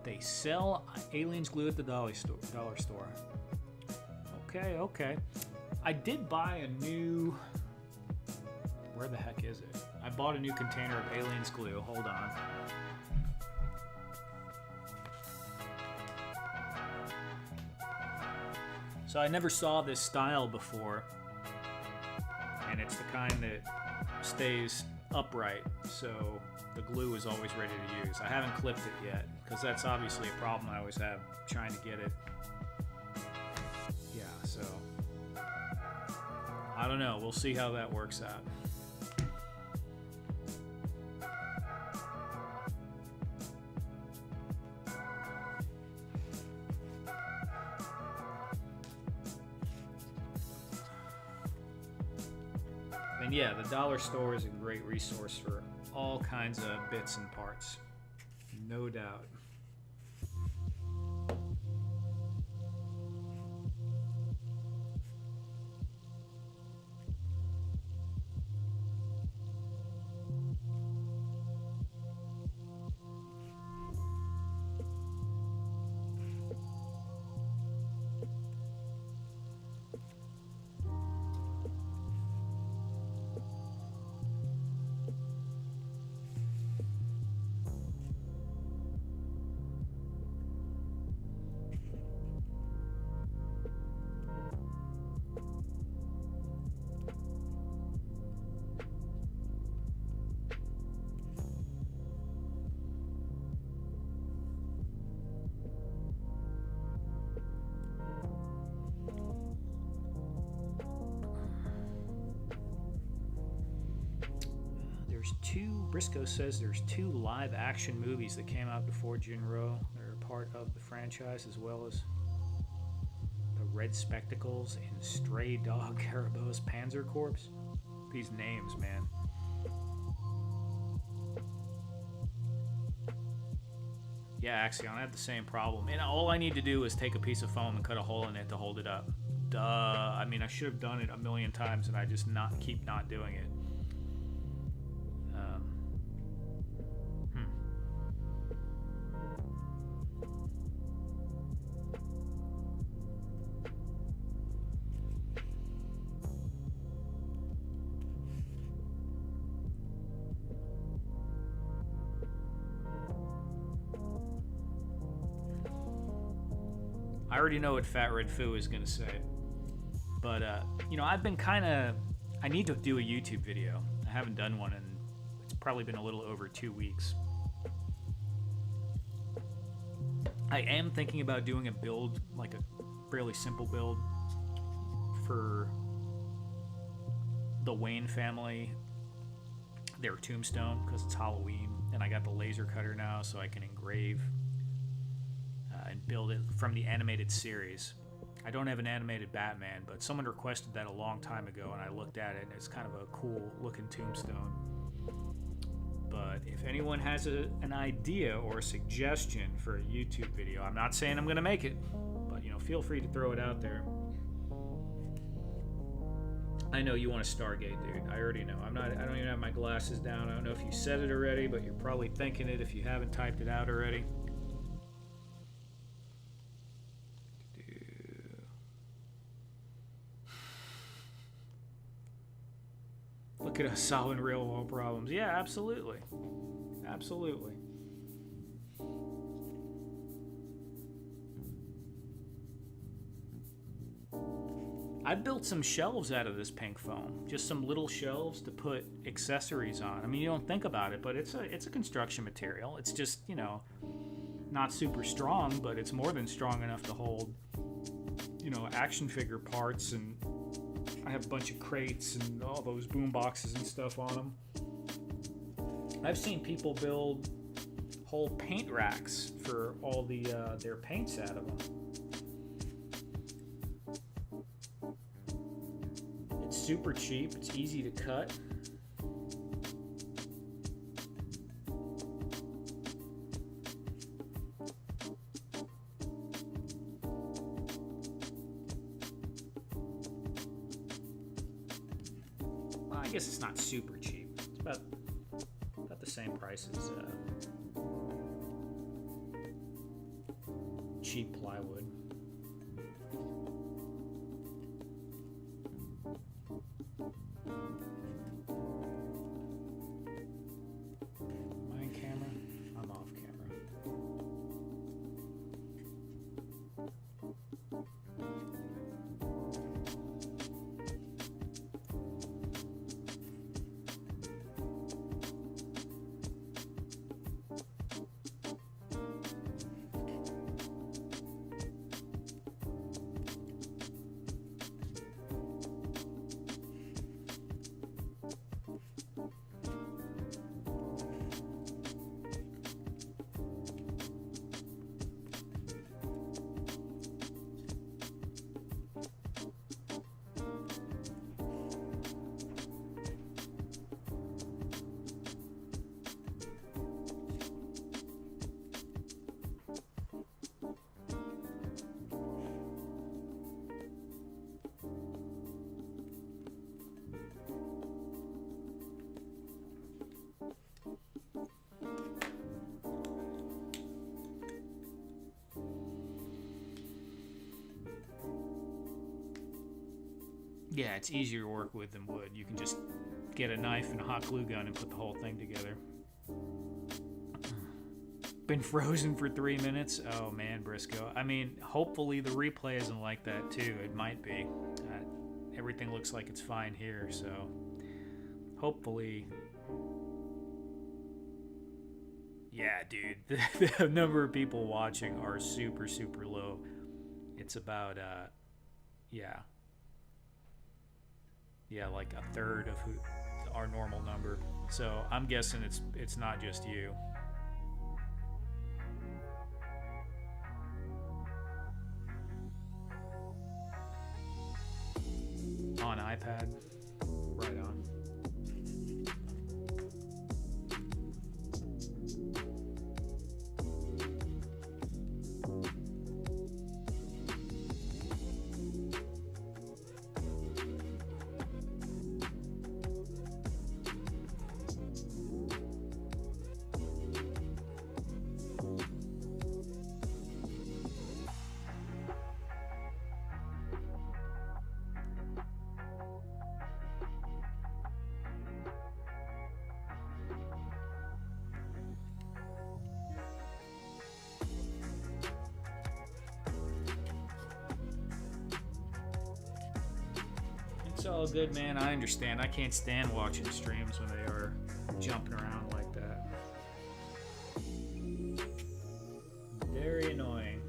They sell aliens glue at the dollar store. Okay, okay. I did buy a new... Where the heck is it? I bought a new container of aliens glue. Hold on. So I never saw this style before. And it's the kind that stays upright. So the glue is always ready to use. I haven't clipped it yet, because that's obviously a problem I always have trying to get it. Yeah, so I don't know. We'll see how that works out. And yeah, the dollar store is a great resource for all kinds of bits and parts. No doubt. Briscoe says there's 2 live action movies that came out before Jinro. They're part of the franchise, as well as the Red Spectacles and Stray Dog Carabo's Panzer Corps. These names, man. Yeah, Axion, I have the same problem. And all I need to do is take a piece of foam and cut a hole in it to hold it up. Duh. I mean, I should have done it a million times, and I just keep not doing it. I already know what Fat Red Foo is going to say. But, you know, I've been I need to do a YouTube video. I haven't done one in, it's probably been a little over 2 weeks. I am thinking about doing a build, like a fairly simple build for the Wayne family, their tombstone, because it's Halloween, and I got the laser cutter now, so I can engrave and build it from the animated series. I don't have an animated Batman, but someone requested that a long time ago, and I looked at it, and it's kind of a cool looking tombstone. But if anyone has an idea or a suggestion for a YouTube video, I'm not saying I'm going to make it, but, you know, feel free to throw it out there. I know you want a Stargate, dude. I already know. I don't even have my glasses down. I don't know if you said it already, but you're probably thinking it if you haven't typed it out already. Look at us solving real world problems. Yeah, absolutely. Absolutely. I built some shelves out of this pink foam. Just some little shelves to put accessories on. I mean, you don't think about it, but it's a construction material. It's just, you know, not super strong, but it's more than strong enough to hold, you know, action figure parts, and I have a bunch of crates and all those boom boxes and stuff on them. I've seen people build whole paint racks for all their paints out of them. It's super cheap. It's easy to cut. I guess it's not super cheap. It's about the same price as cheap plywood. Am I in camera? I'm off camera. Yeah, it's easier to work with than wood. You can just get a knife and a hot glue gun and put the whole thing together. Been frozen for 3 minutes? Oh man, Briscoe. I mean, hopefully the replay isn't like that too. It might be. Everything looks like it's fine here, so hopefully. Yeah, dude. The number of people watching are super, super low. It's about, yeah, like a third of our normal number. So I'm guessing it's not just you. On iPad, right on. It's all good, man. I understand. I can't stand watching streams when they are jumping around like that. Very annoying.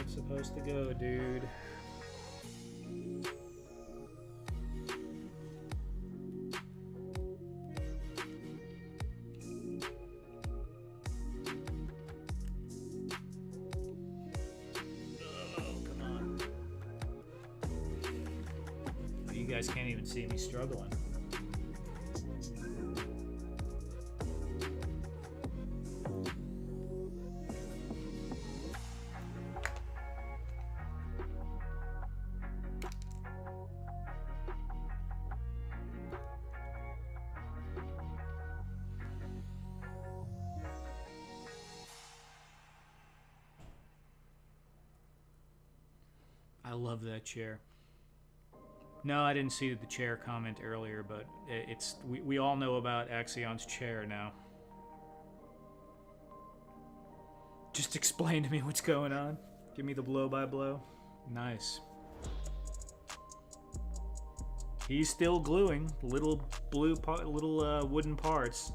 Supposed to go, dude. Oh, come on. Oh, you guys can't even see me struggling. I love that chair. No, I didn't see the chair comment earlier, but we all know about Axion's chair now. Just explain to me what's going on. Give me the blow-by-blow. Nice. He's still gluing little wooden parts.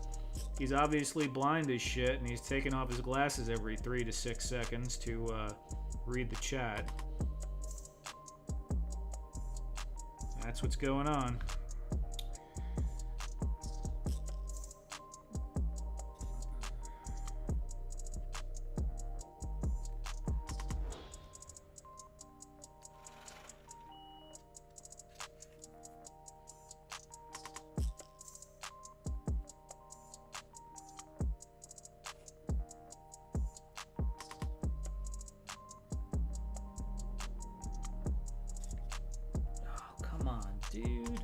He's obviously blind as shit, and he's taking off his glasses every 3 to 6 seconds to read the chat. That's what's going on. Dude.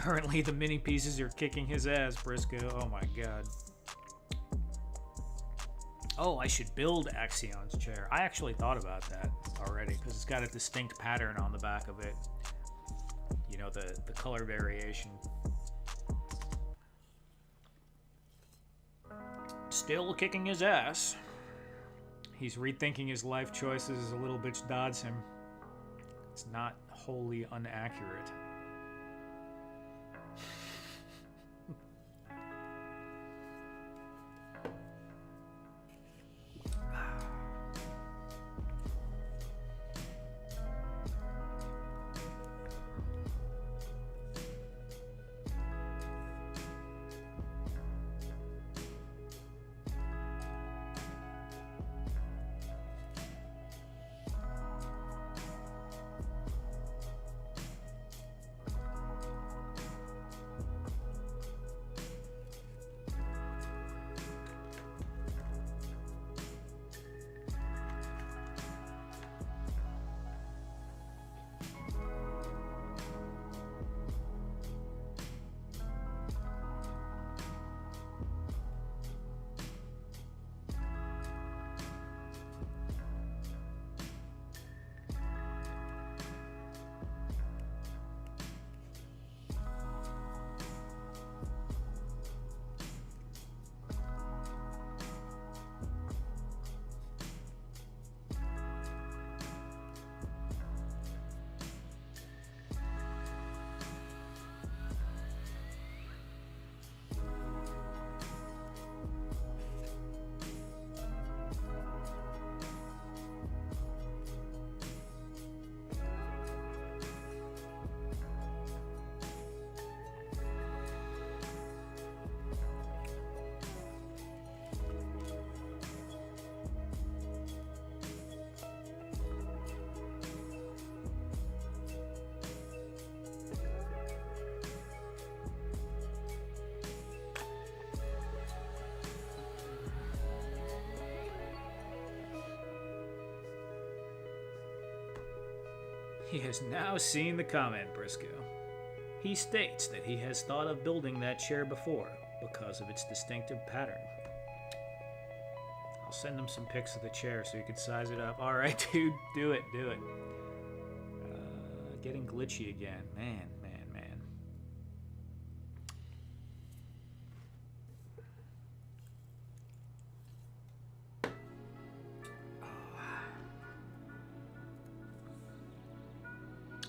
Apparently the mini pieces are kicking his ass, Briscoe. Oh my god. Oh, I should build Axion's chair. I actually thought about that already because it's got a distinct pattern on the back of it. You know, the color variation. Still kicking his ass. He's rethinking his life choices as a little bitch dods him. It's not wholly inaccurate. He has now seen the comment, Briscoe. He states that he has thought of building that chair before because of its distinctive pattern. I'll send him some pics of the chair so you can size it up. Alright, dude, do it. Getting glitchy again. Man.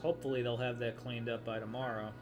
Hopefully they'll have that cleaned up by tomorrow.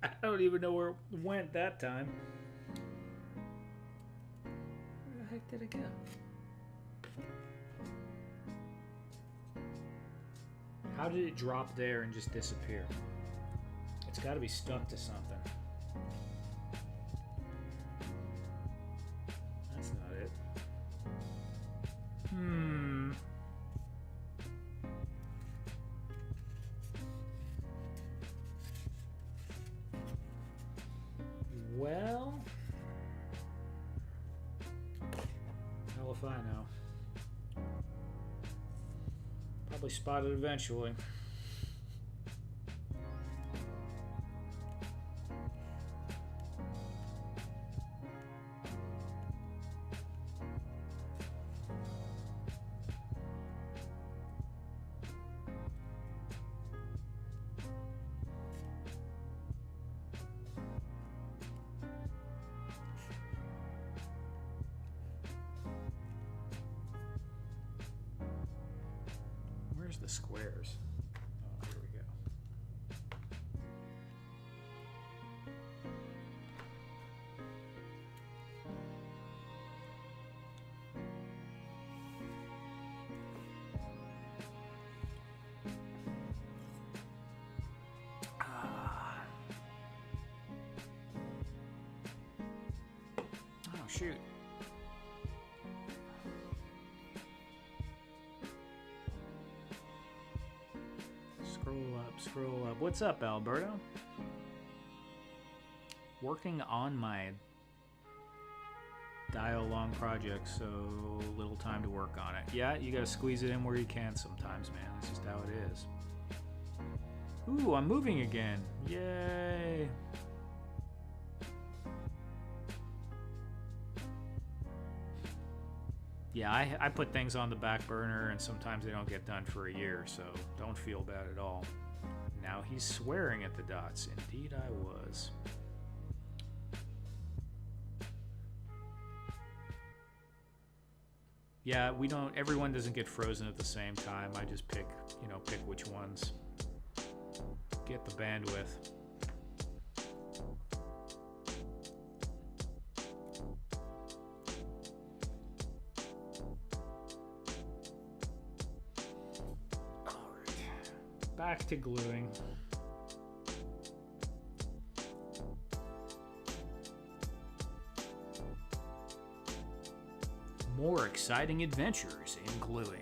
I don't even know where it went that time. Where the heck did it go? How did it drop there and just disappear? It's got to be stuck to something. That's not it. Well, hell if I know. Probably spot it eventually. Where's the squares? Oh, here we go. Oh, shoot. Scroll up. What's up, Alberto? Working on my dial-long project, so little time to work on it. Yeah, you gotta squeeze it in where you can sometimes, man. That's just how it is. Ooh, I'm moving again. Yay! Yeah, I put things on the back burner, and sometimes they don't get done for a year, so don't feel bad at all. Now he's swearing at the dots. Indeed I was. Yeah, everyone doesn't get frozen at the same time. I just pick which ones get the bandwidth. Back to gluing. More exciting adventures in gluing.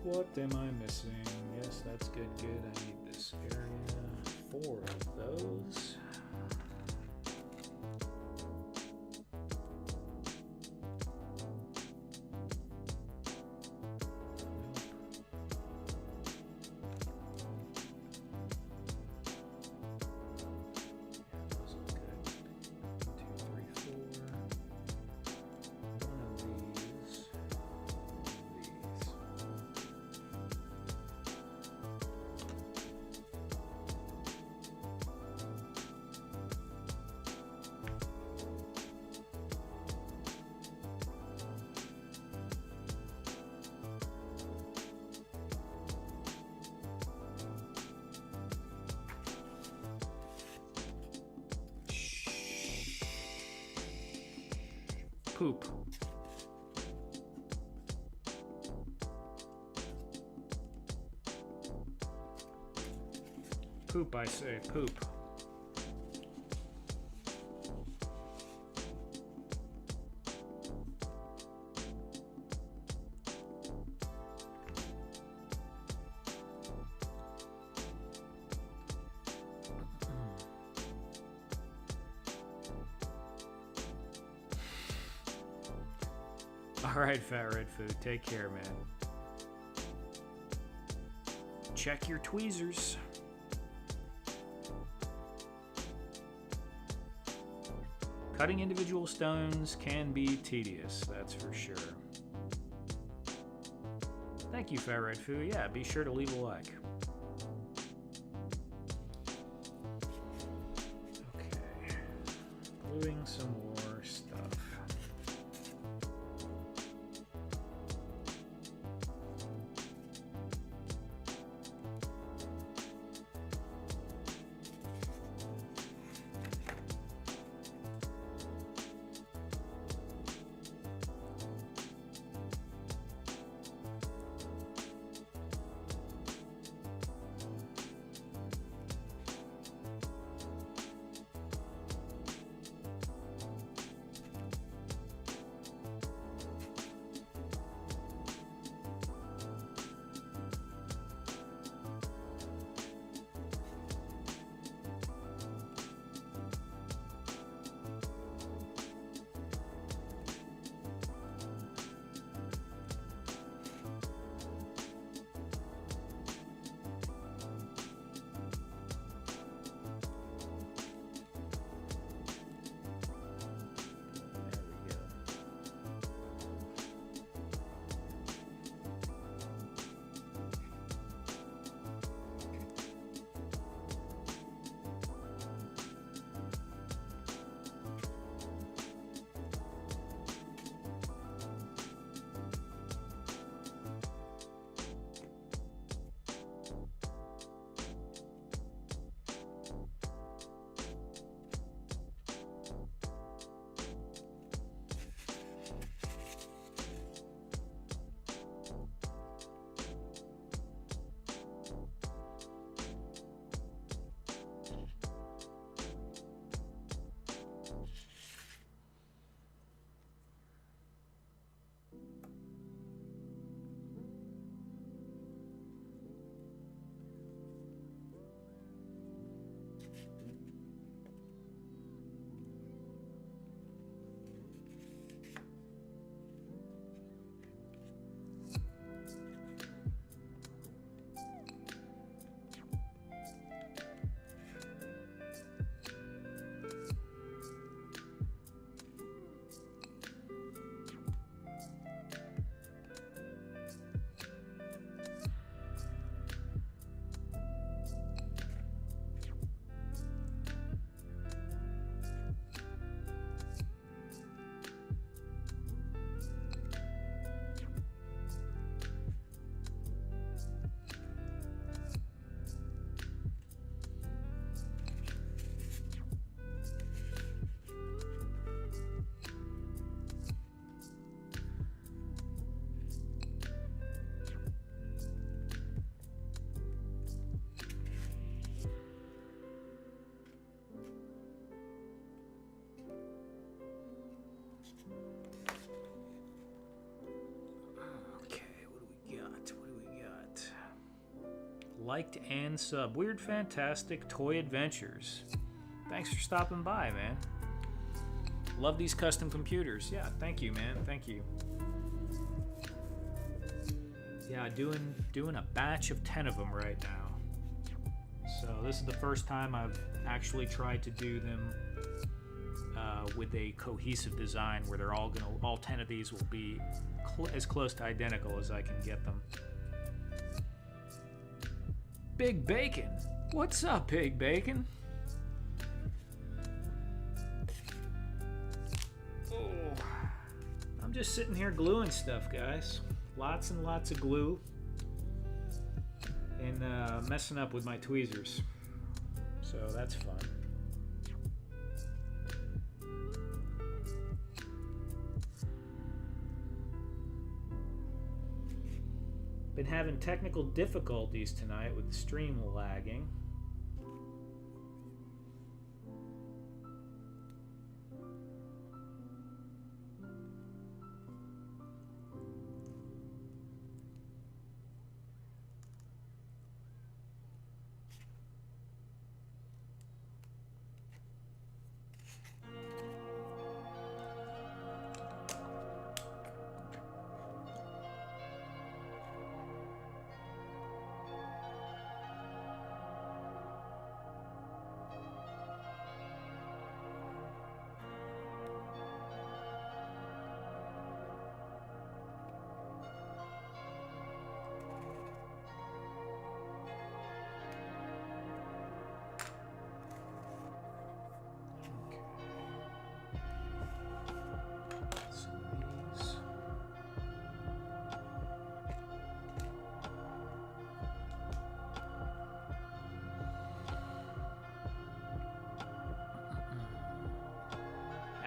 What am I missing? Yes, that's good. I need this area. 4 of those. Poop. Poop, I say, poop. Alright, Fat Red Food. Take care, man. Check your tweezers. Cutting individual stones can be tedious, that's for sure. Thank you, Fat Red Food. Yeah, be sure to leave a like. Okay. Gluing some more stuff. Liked and sub. Weird Fantastic Toy Adventures. Thanks for stopping by, man. Love these custom computers. Yeah, thank you, man. Thank you. Yeah, doing a batch of 10 of them right now. So this is the first time I've actually tried to do them with a cohesive design where they're all all 10 of these will be as close to identical as I can get them. Big Bacon. What's up, Big Bacon? Oh, I'm just sitting here gluing stuff, guys. Lots and lots of glue. And messing up with my tweezers. So that's fun. Been having technical difficulties tonight with the stream lagging.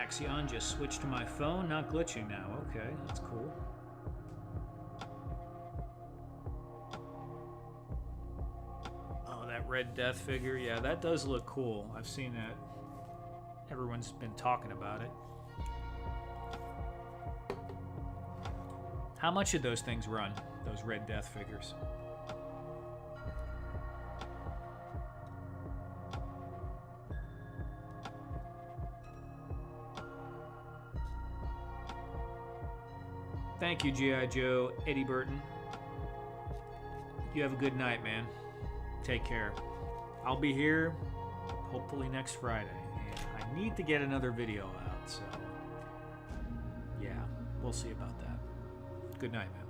Axion just switched to my phone, not glitching now. Okay, that's cool. Oh, that Red Death figure. Yeah, that does look cool. I've seen that. Everyone's been talking about it. How much did those things run? Those Red Death figures? Thank you, G.I. Joe, Eddie Burton. You have a good night, man. Take care. I'll be here hopefully next Friday. And I need to get another video out, so yeah, we'll see about that. Good night, man.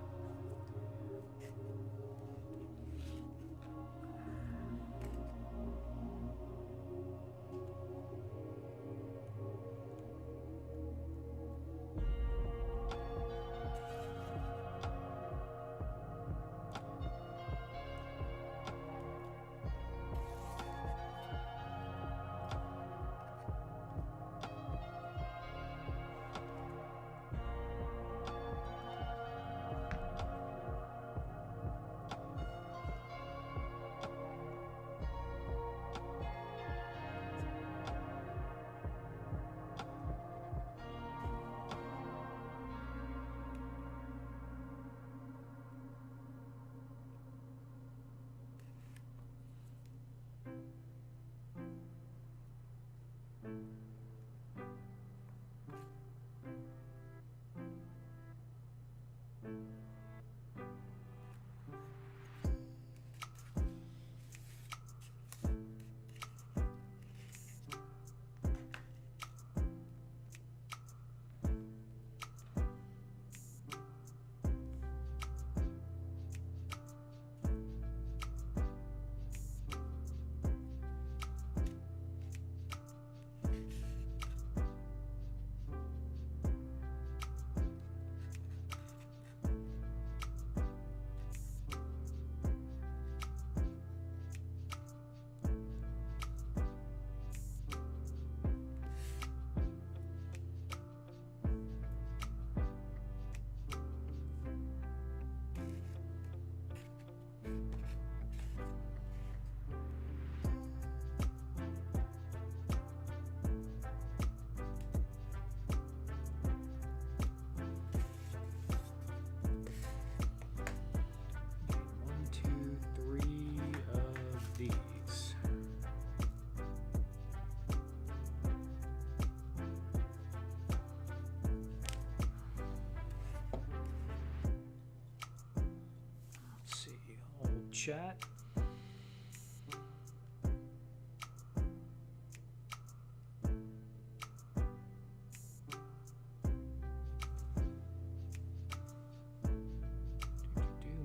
Chat.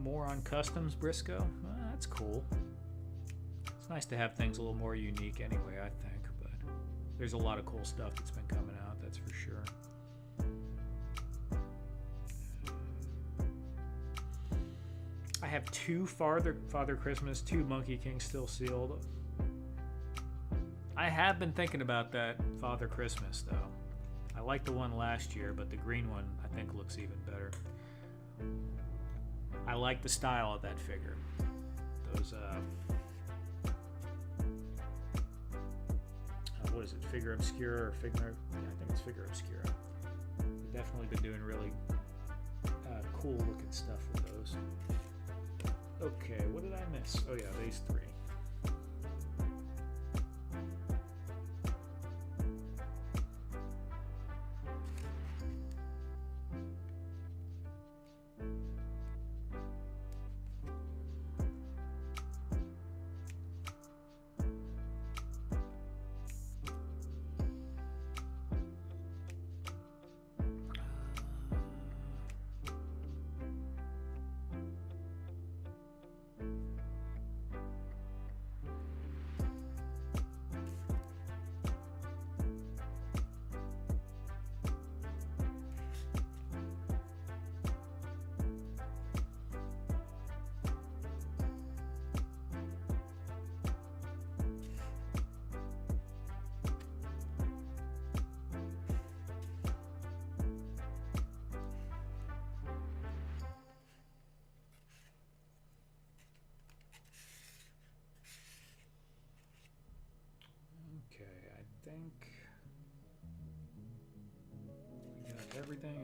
More on customs, Briscoe? Well, that's cool. It's nice to have things a little more unique anyway, I think, but there's a lot of cool stuff that's been coming out, that's for sure. I have two Father Christmas, two Monkey King still sealed. I have been thinking about that Father Christmas, though. I like the one last year, but the green one I think looks even better. I like the style of that figure. Those, what is it, Figure Obscura or Figure? Yeah, I think it's Figure Obscura. They've definitely been doing really cool looking stuff with those. Okay, what did I miss? Oh yeah, these three.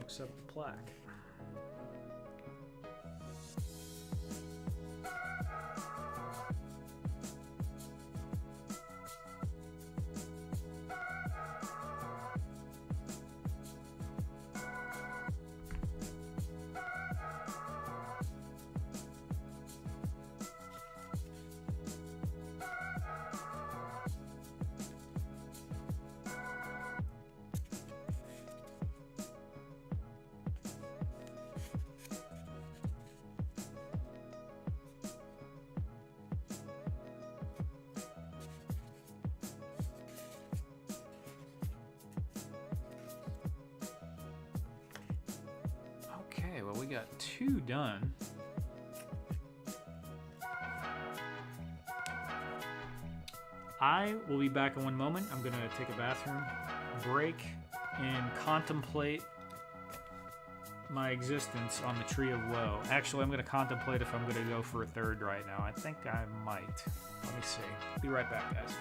accept the plaque. Okay, well, we got 2 done. I will be back in 1 moment. I'm gonna take a bathroom break and contemplate my existence on the Tree of Woe. Actually, I'm gonna contemplate if I'm gonna go for a 3rd right now. I think I might. Let me see. Be right back, guys.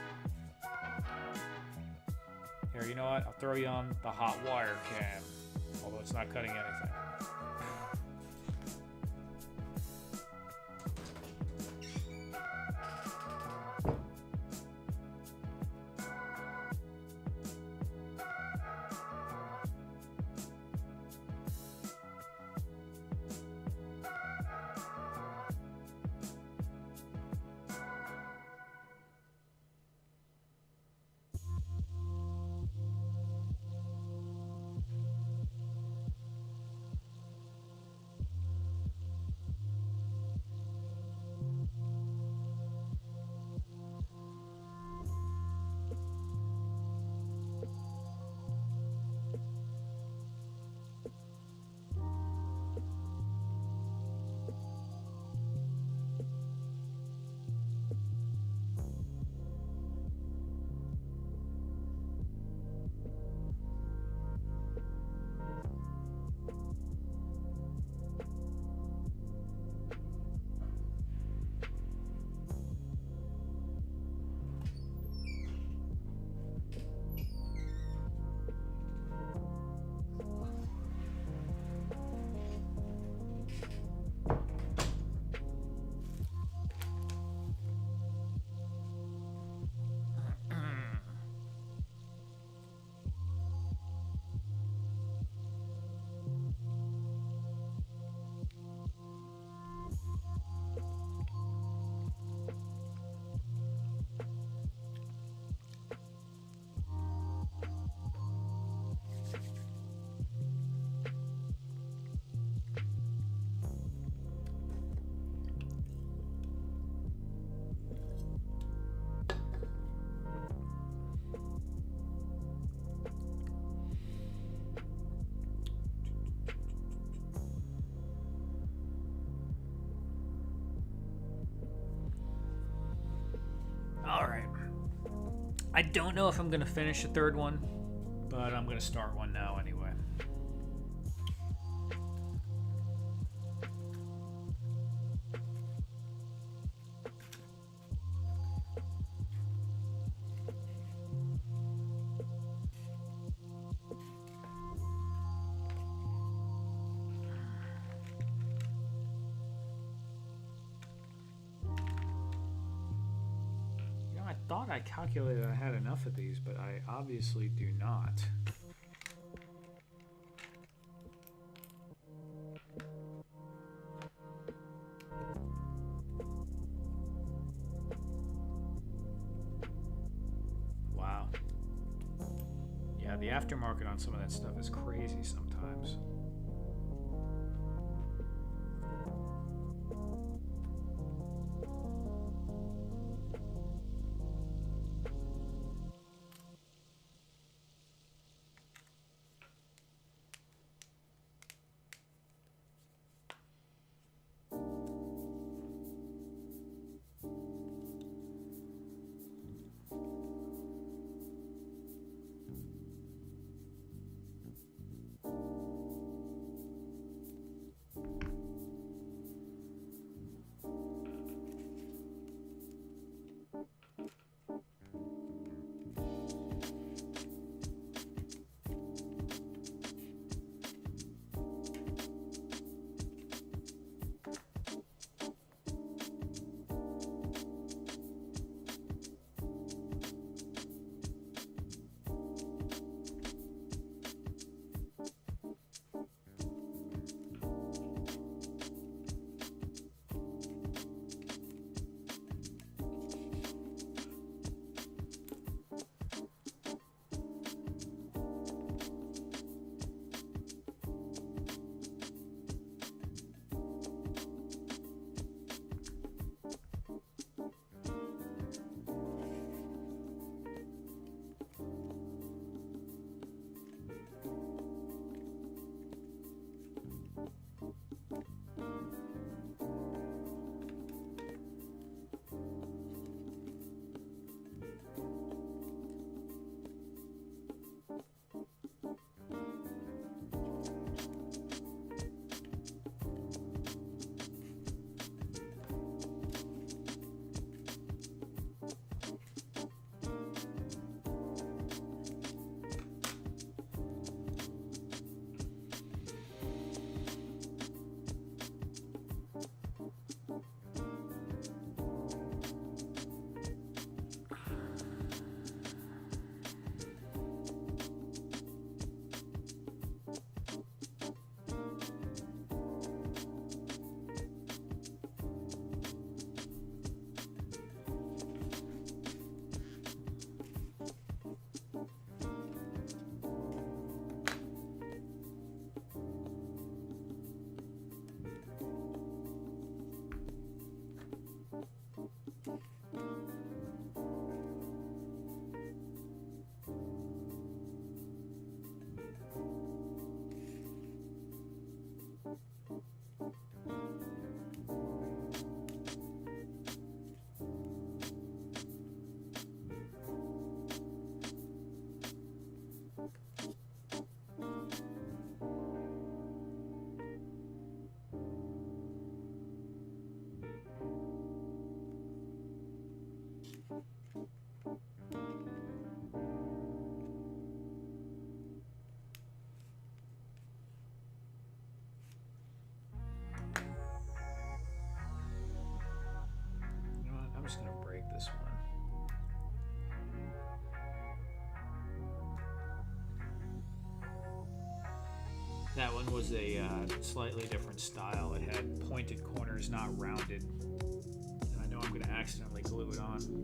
Here, you know what? I'll throw you on the hot wire cam, although it's not cutting anything. Alright. I don't know if I'm going to finish a 3rd one, but I'm going to start one now anyway. I thought I calculated I had enough of these, but I obviously do not. Wow. Yeah, the aftermarket on some of that stuff is crazy sometimes. That one was a slightly different style. It had pointed corners, not rounded. And I know I'm going to accidentally glue it on.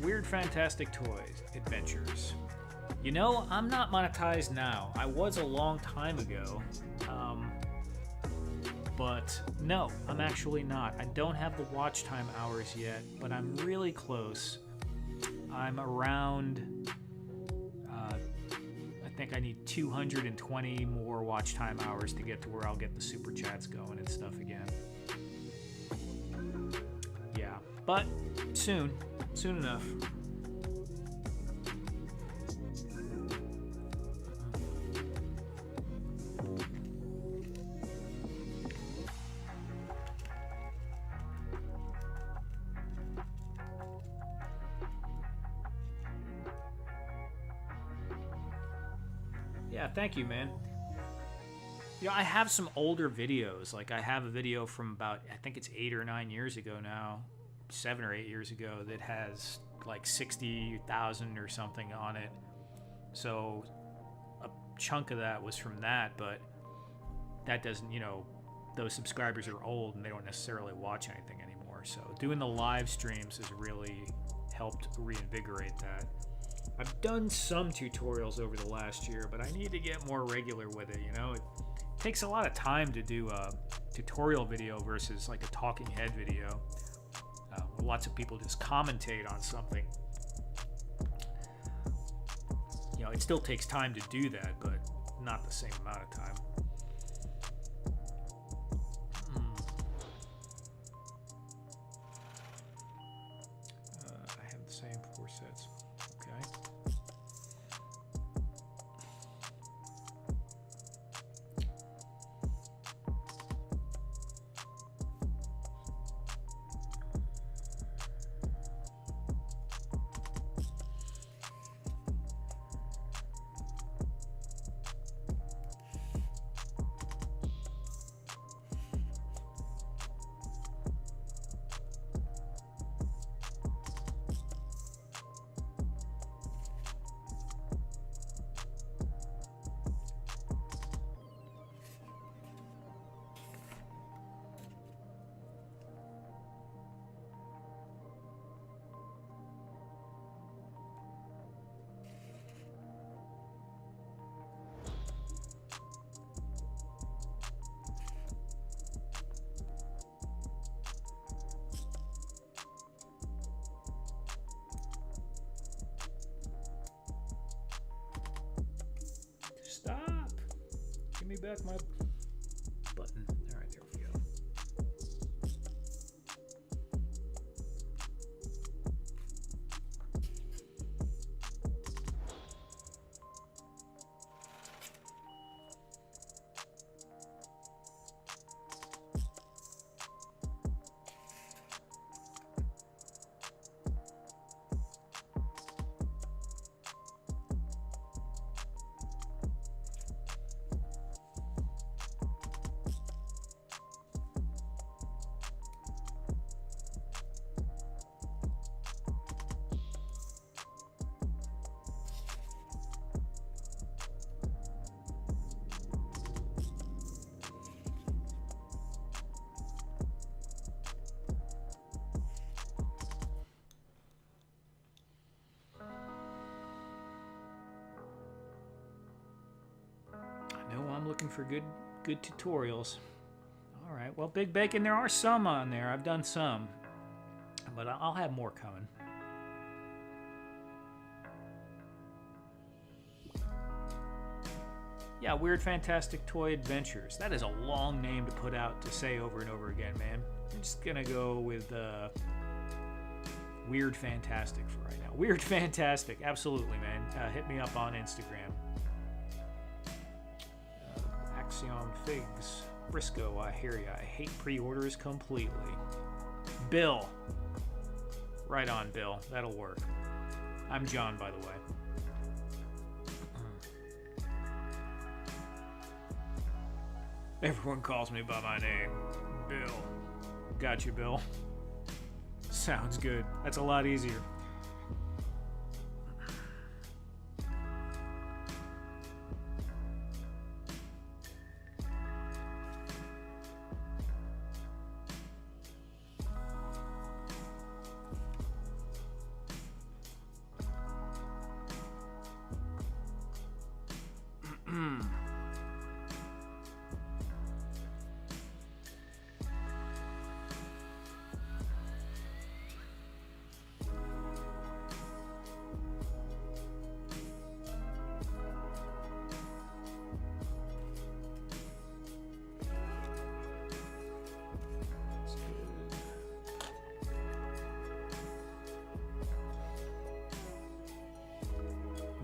Weird Fantastic Toys Adventures. You know, I'm not monetized now. I was a long time ago. But no, I'm actually not. I don't have the watch time hours yet, but I'm really close. I'm around, I think I need 220 more watch time hours to get to where I'll get the super chats going and stuff again. Yeah, but soon enough. Yeah, thank you, man. You know, I have some older videos. Like, I have a video from about, I think it's 8 or 9 years ago now, 7 or 8 years ago, that has like 60,000 or something on it. So a chunk of that was from that, but that doesn't, you know, those subscribers are old and they don't necessarily watch anything anymore. So doing the live streams has really helped reinvigorate that. I've done some tutorials over the last year, but I need to get more regular with it, you know? It takes a lot of time to do a tutorial video versus like a talking head video. Where lots of people just commentate on something. You know, it still takes time to do that, but not the same amount of time. I have the same 4 sets. Okay. Stop! Give me back my button. All right, there we go. looking for good tutorials. All right, well, Big Bacon, there are some on there. I've done some, but I'll have more coming. Yeah, Weird Fantastic Toy Adventures. That is a long name to put out to say over and over again, man. I'm just gonna go with Weird Fantastic for right now. Weird Fantastic, absolutely, man. Hit me up on Instagram. Axiom Figs. Briscoe, I hear ya. I hate pre-orders completely. Bill. Right on, Bill. That'll work. I'm John, by the way. Everyone calls me by my name. Bill. Got you, Bill. Sounds good. That's a lot easier.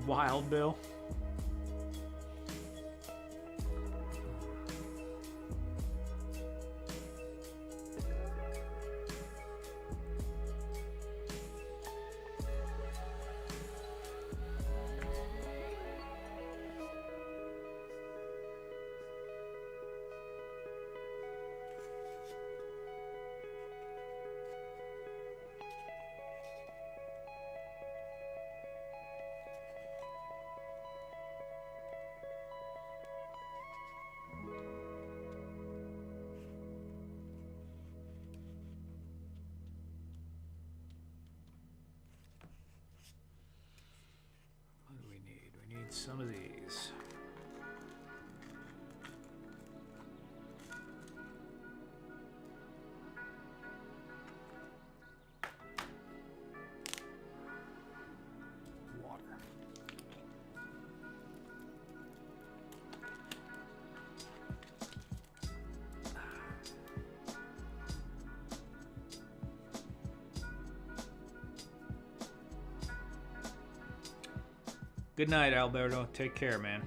Wild Bill. Some of these. Water. Good night, Alberto. Take care, man.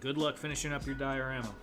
Good luck finishing up your diorama.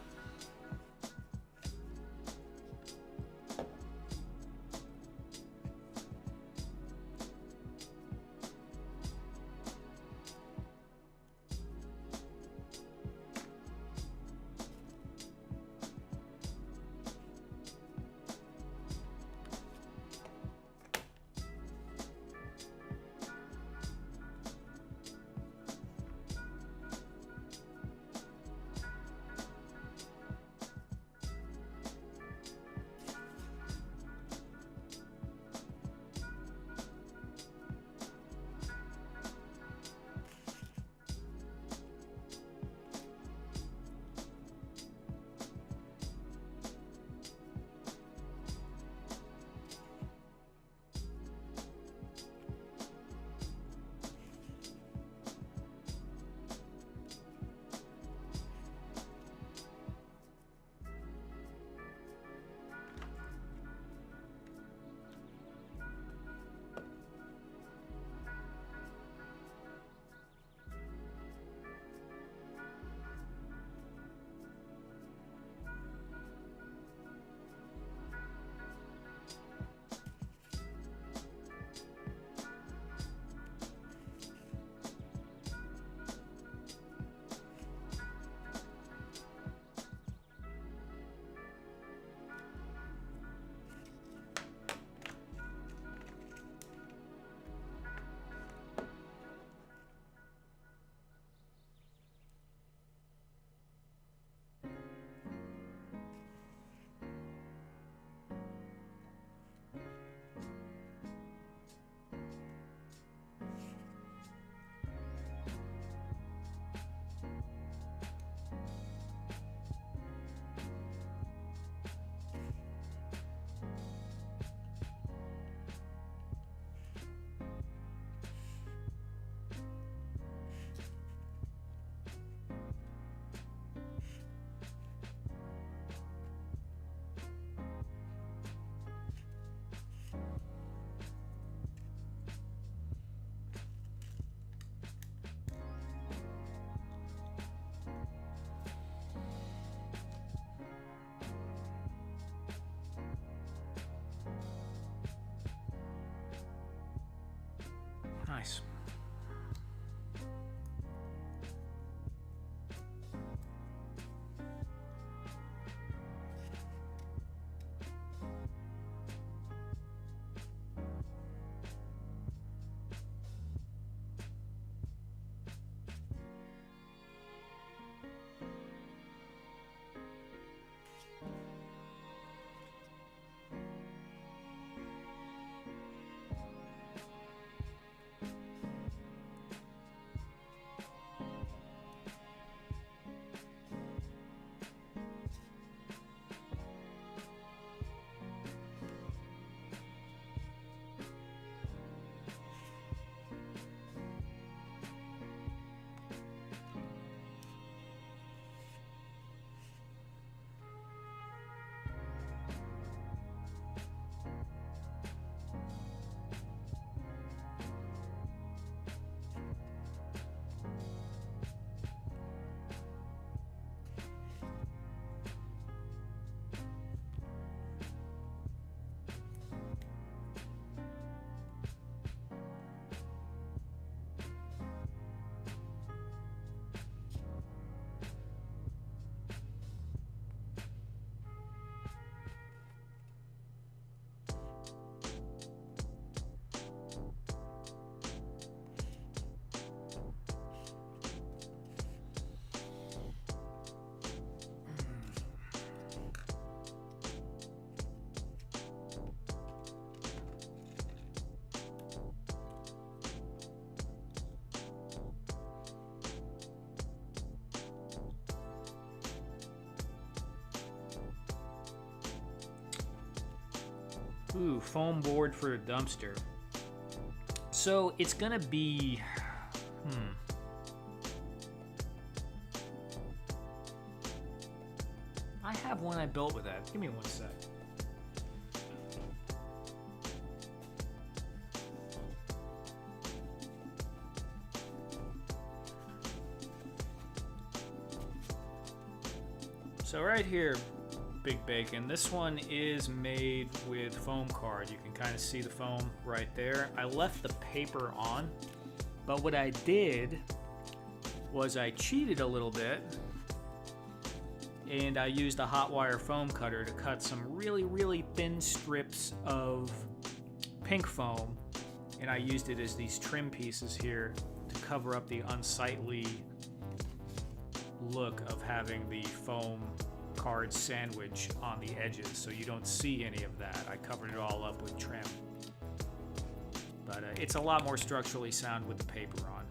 Nice. Ooh, foam board for a dumpster. So it's gonna be, I have one I built with that. Give me one sec. So right here, Big Bacon, this one is made with foam card. You can kind of see the foam right there. I left the paper on, but what I did was I cheated a little bit and I used a hot wire foam cutter to cut some really, really thin strips of pink foam, and I used it as these trim pieces here to cover up the unsightly look of having the foam card sandwich on the edges, so you don't see any of that. I covered it all up with trim, but it's a lot more structurally sound with the paper on.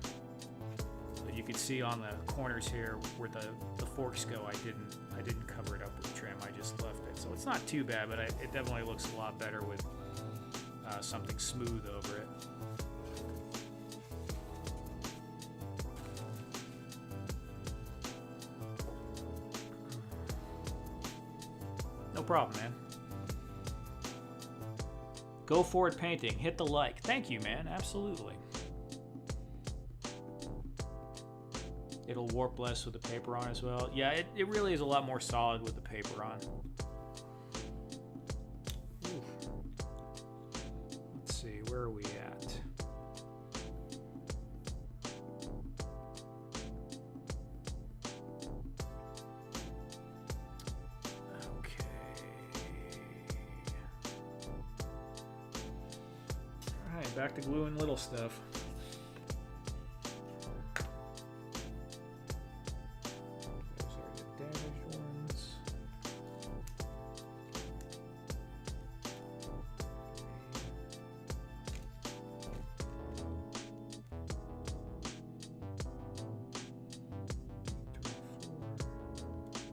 So you can see on the corners here where the forks go, I didn't cover it up with trim. I just left it, so it's not too bad, but it definitely looks a lot better with something smooth over it. No problem, man. Go forward painting. Hit the like. Thank you, man. Absolutely. It'll warp less with the paper on as well. Yeah, it really is a lot more solid with the paper on. Ooh. Let's see, where are we at? Back to gluing little stuff. Those are the damaged ones.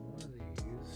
One of these.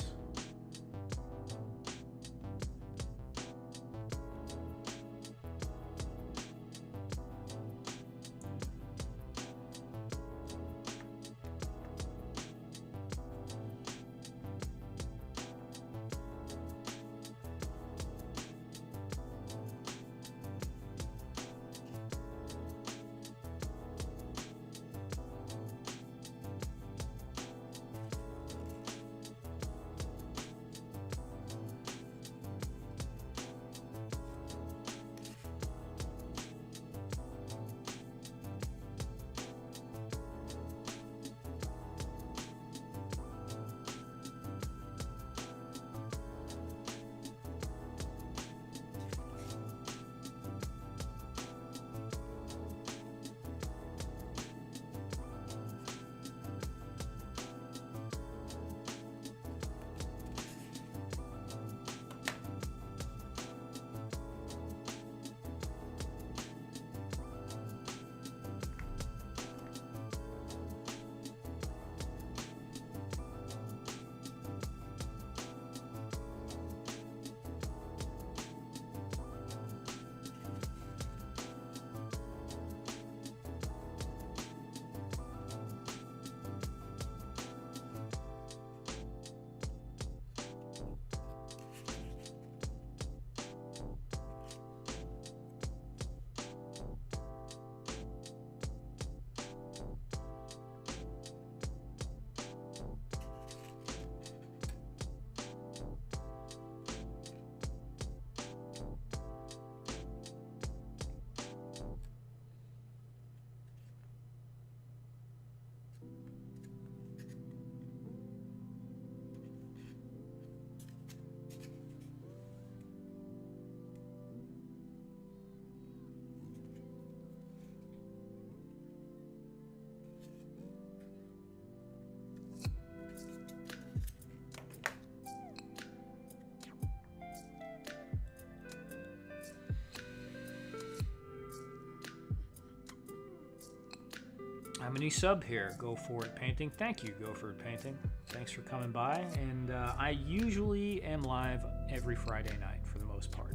I'm a new sub here. Go For It Painting. Thank you, Go For It Painting. Thanks for coming by. And I usually am live every Friday night for the most part.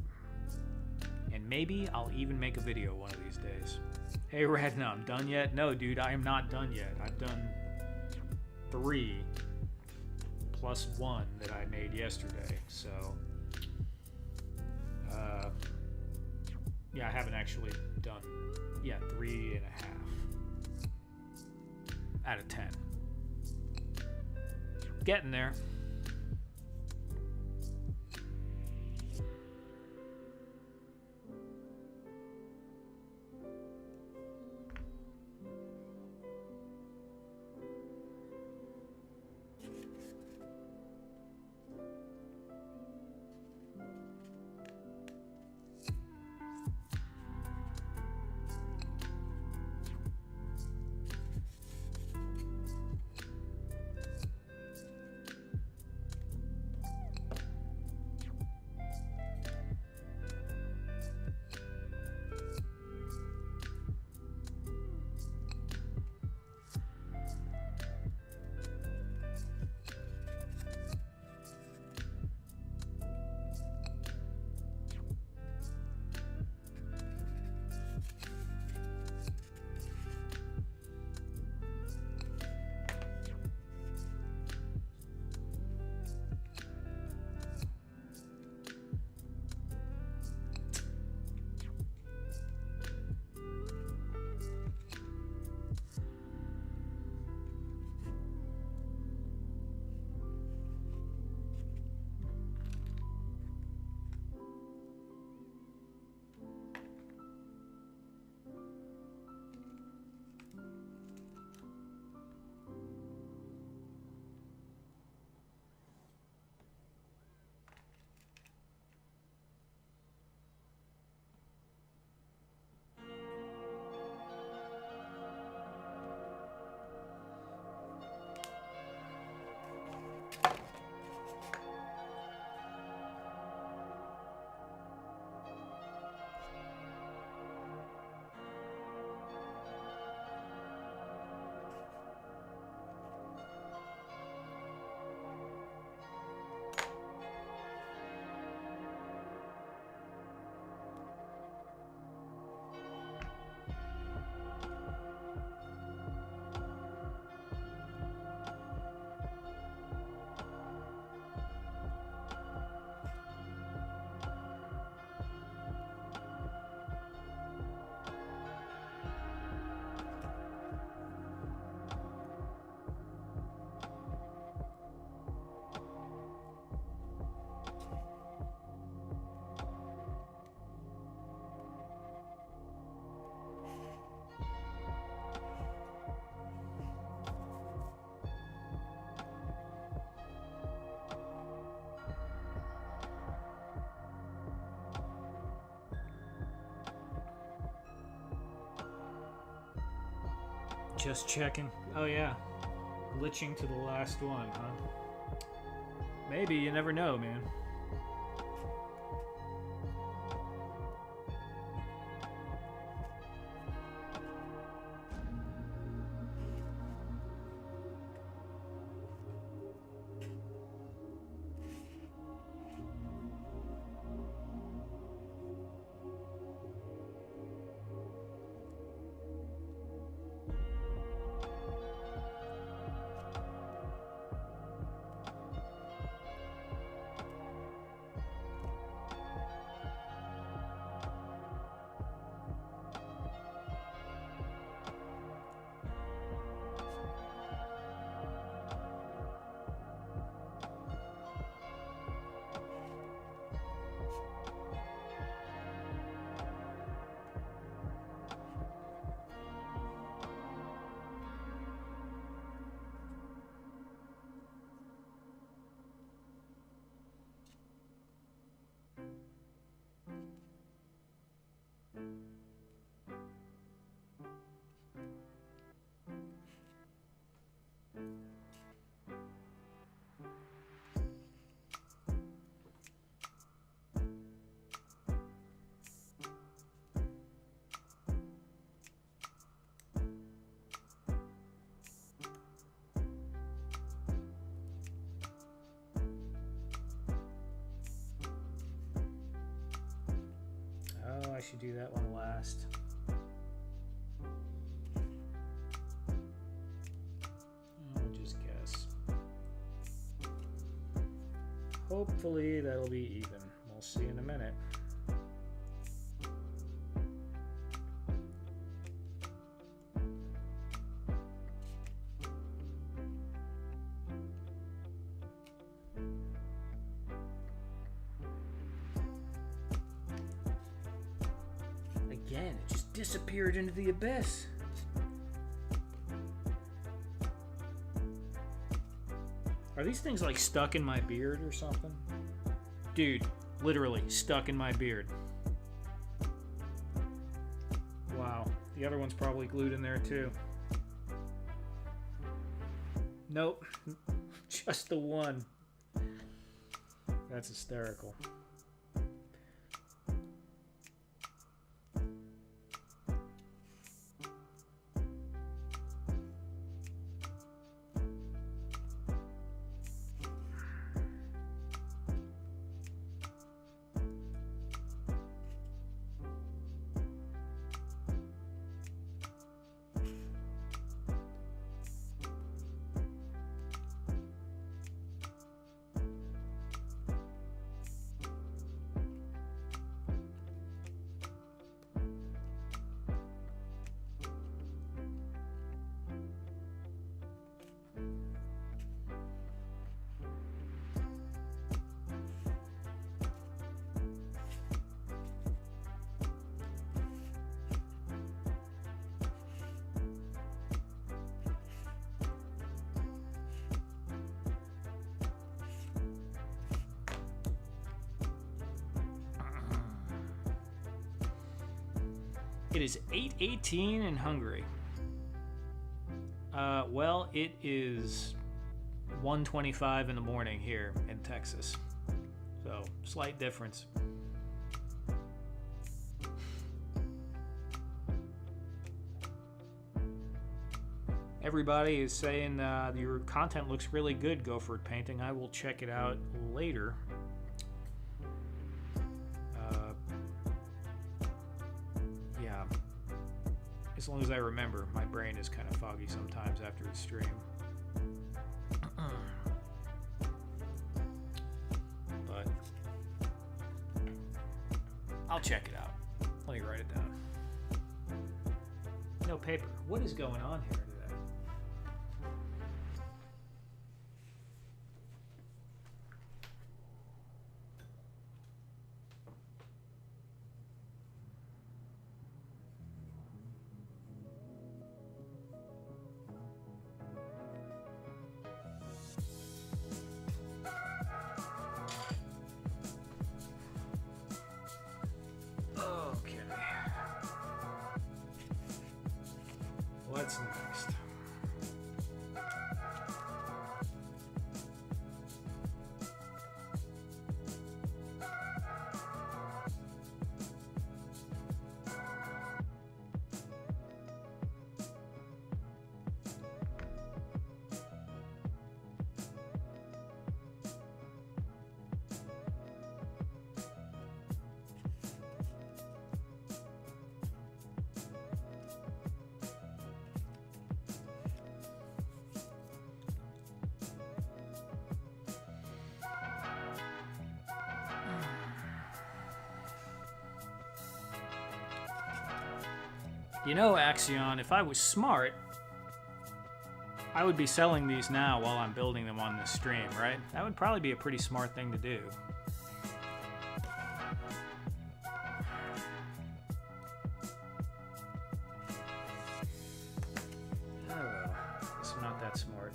And maybe I'll even make a video one of these days. Hey, Radna, I'm done yet? No, dude, I am not done yet. I've done 3 plus 1 that I made yesterday. So, yeah, I haven't actually done, 3.5 out of 10. Getting there. Just checking. Oh yeah, glitching to the last one, huh? Maybe, you never know, man. I should do that one last. I'll just guess. Hopefully that'll be even. We'll see in a minute. Again, it just disappeared into the abyss. Are these things like stuck in my beard or something? Dude, literally stuck in my beard. Wow, the other one's probably glued in there too. Nope, just the one. That's hysterical. It is 8:18 in Hungary. Well, it is 1:25 in the morning here in Texas. So, slight difference. Everybody is saying your content looks really good, Gopher Painting. I will check it out later. Yeah. As long as I remember, my brain is kind of foggy sometimes after the stream. But I'll check it out. Let me write it down. No paper. What is going on here today? What's next? You know, Axion, if I was smart, I would be selling these now while I'm building them on this stream, right? That would probably be a pretty smart thing to do. Oh well, guess I'm not that smart.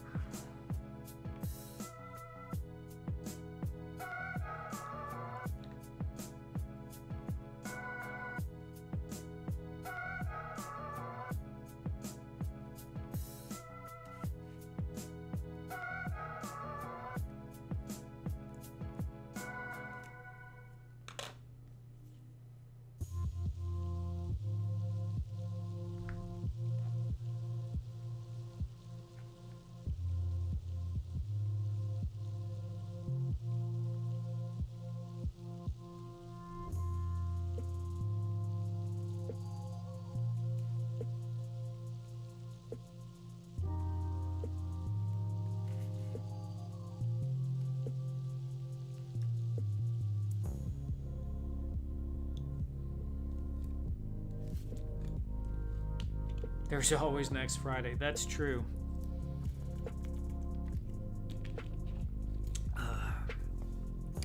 There's always next Friday. That's true.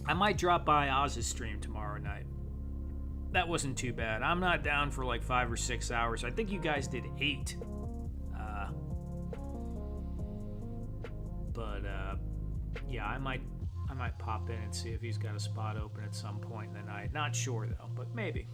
I might drop by Oz's stream tomorrow night. That wasn't too bad. I'm not down for like 5 or 6 hours. I think you guys did 8. Yeah, I might pop in and see if he's got a spot open at some point in the night. Not sure though, but maybe.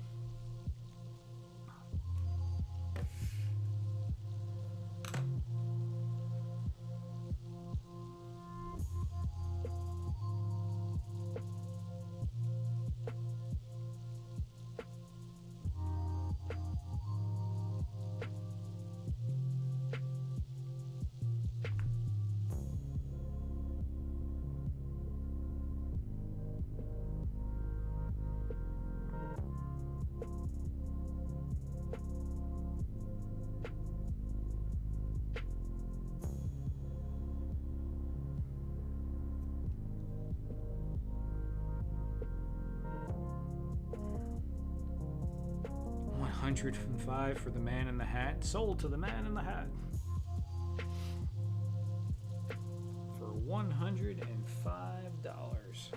$105 for the man in the hat. Sold to the man in the hat. For $105.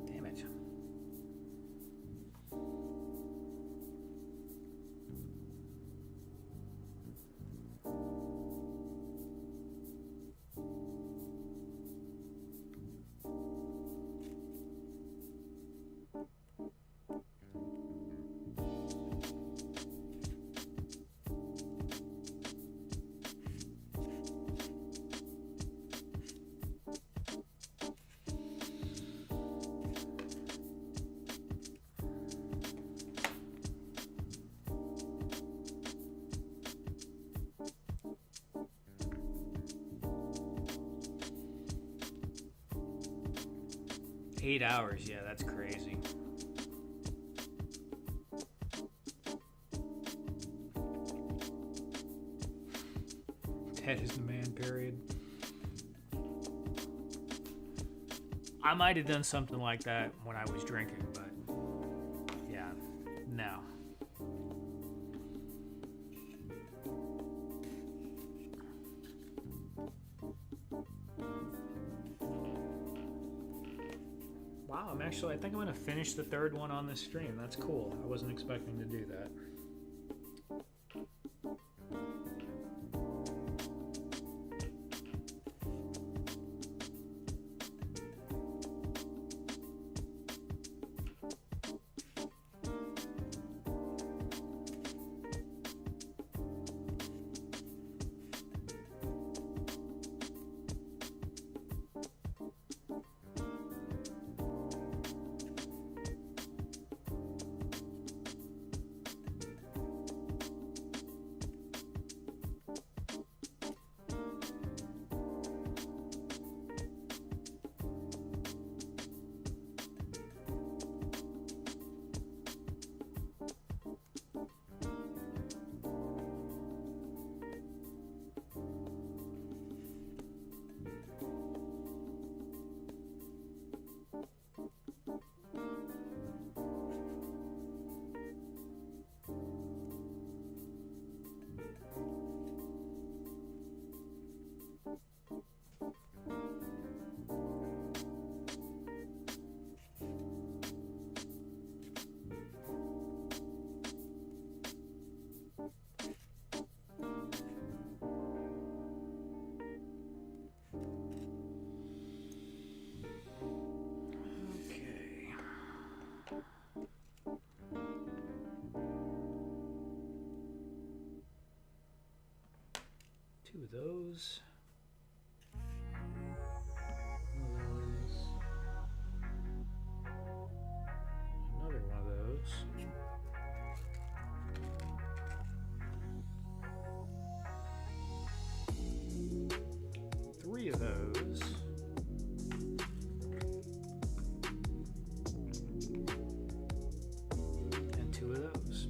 Damn it. Eight hours, yeah, that's crazy. Dead is the man, period. I might have done something like that when I was drinking, but yeah, no. Wow, I think I'm going to finish the third one on this stream. That's cool. I wasn't expecting to do that. 2 of those. Another one of those. 3 of those. And 2 of those.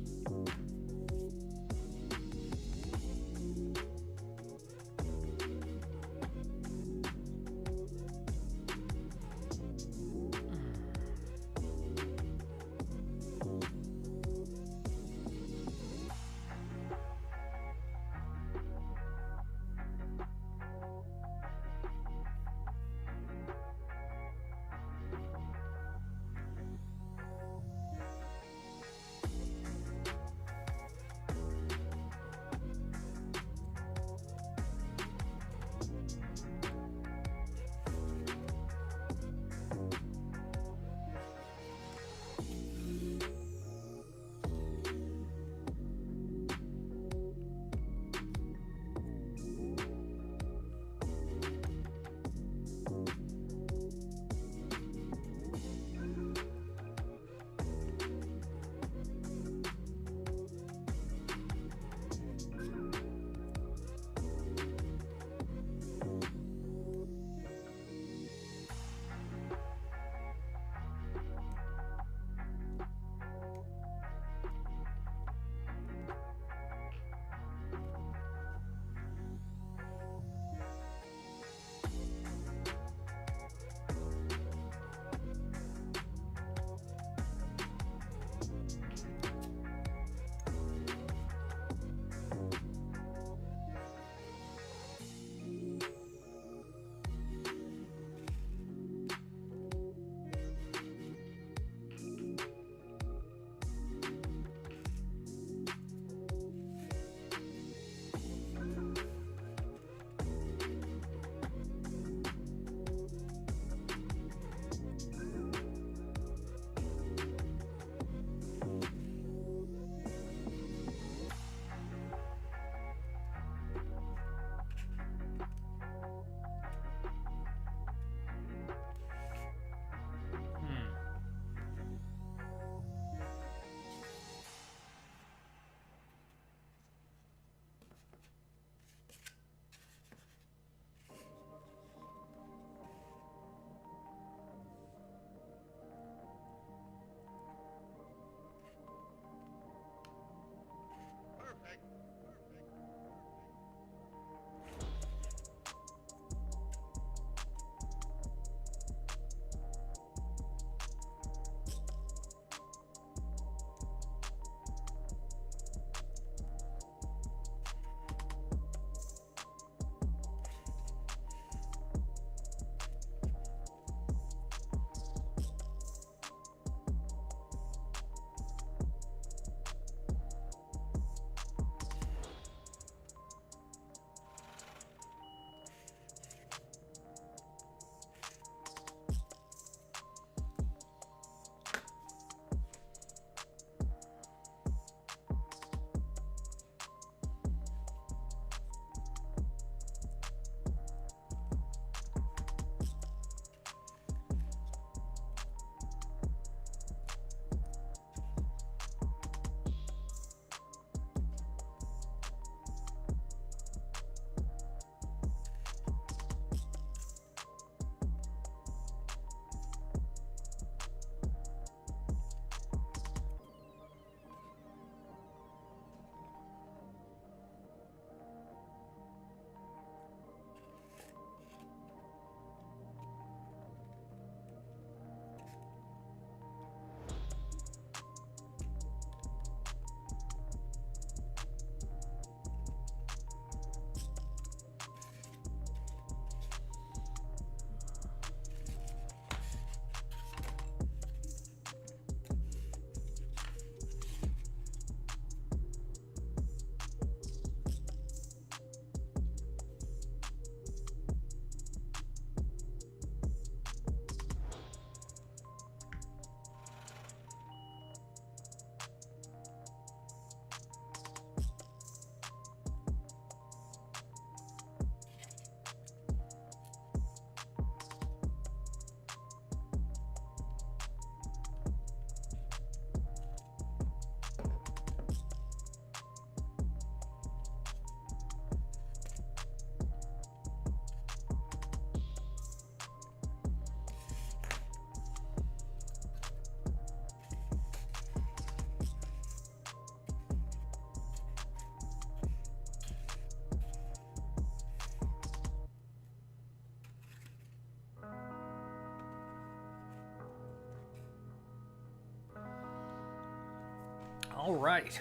All right,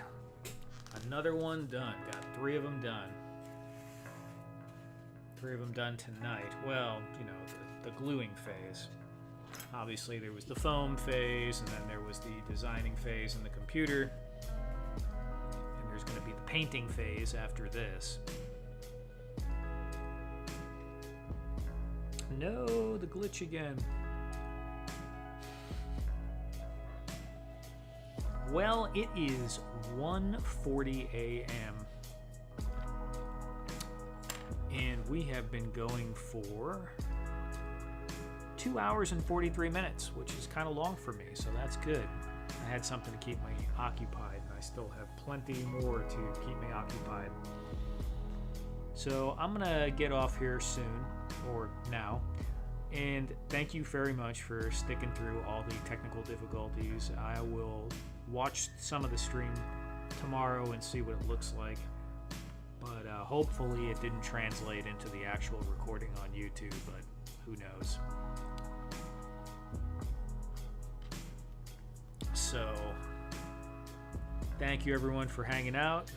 another one done. Got 3 of them done. 3 of them done tonight. Well, you know, the gluing phase. Obviously, there was the foam phase, and then there was the designing phase in the computer. And there's going to be the painting phase after this. No, the glitch again. Well, it is 1:40 a.m. and we have been going for 2 hours and 43 minutes, which is kind of long for me, so that's good. I had something to keep me occupied, and I still have plenty more to keep me occupied. So I'm gonna get off here soon, or now, and thank you very much for sticking through all the technical difficulties. I will watch some of the stream tomorrow and see what it looks like, but hopefully it didn't translate into the actual recording on YouTube, but who knows. So thank you everyone for hanging out.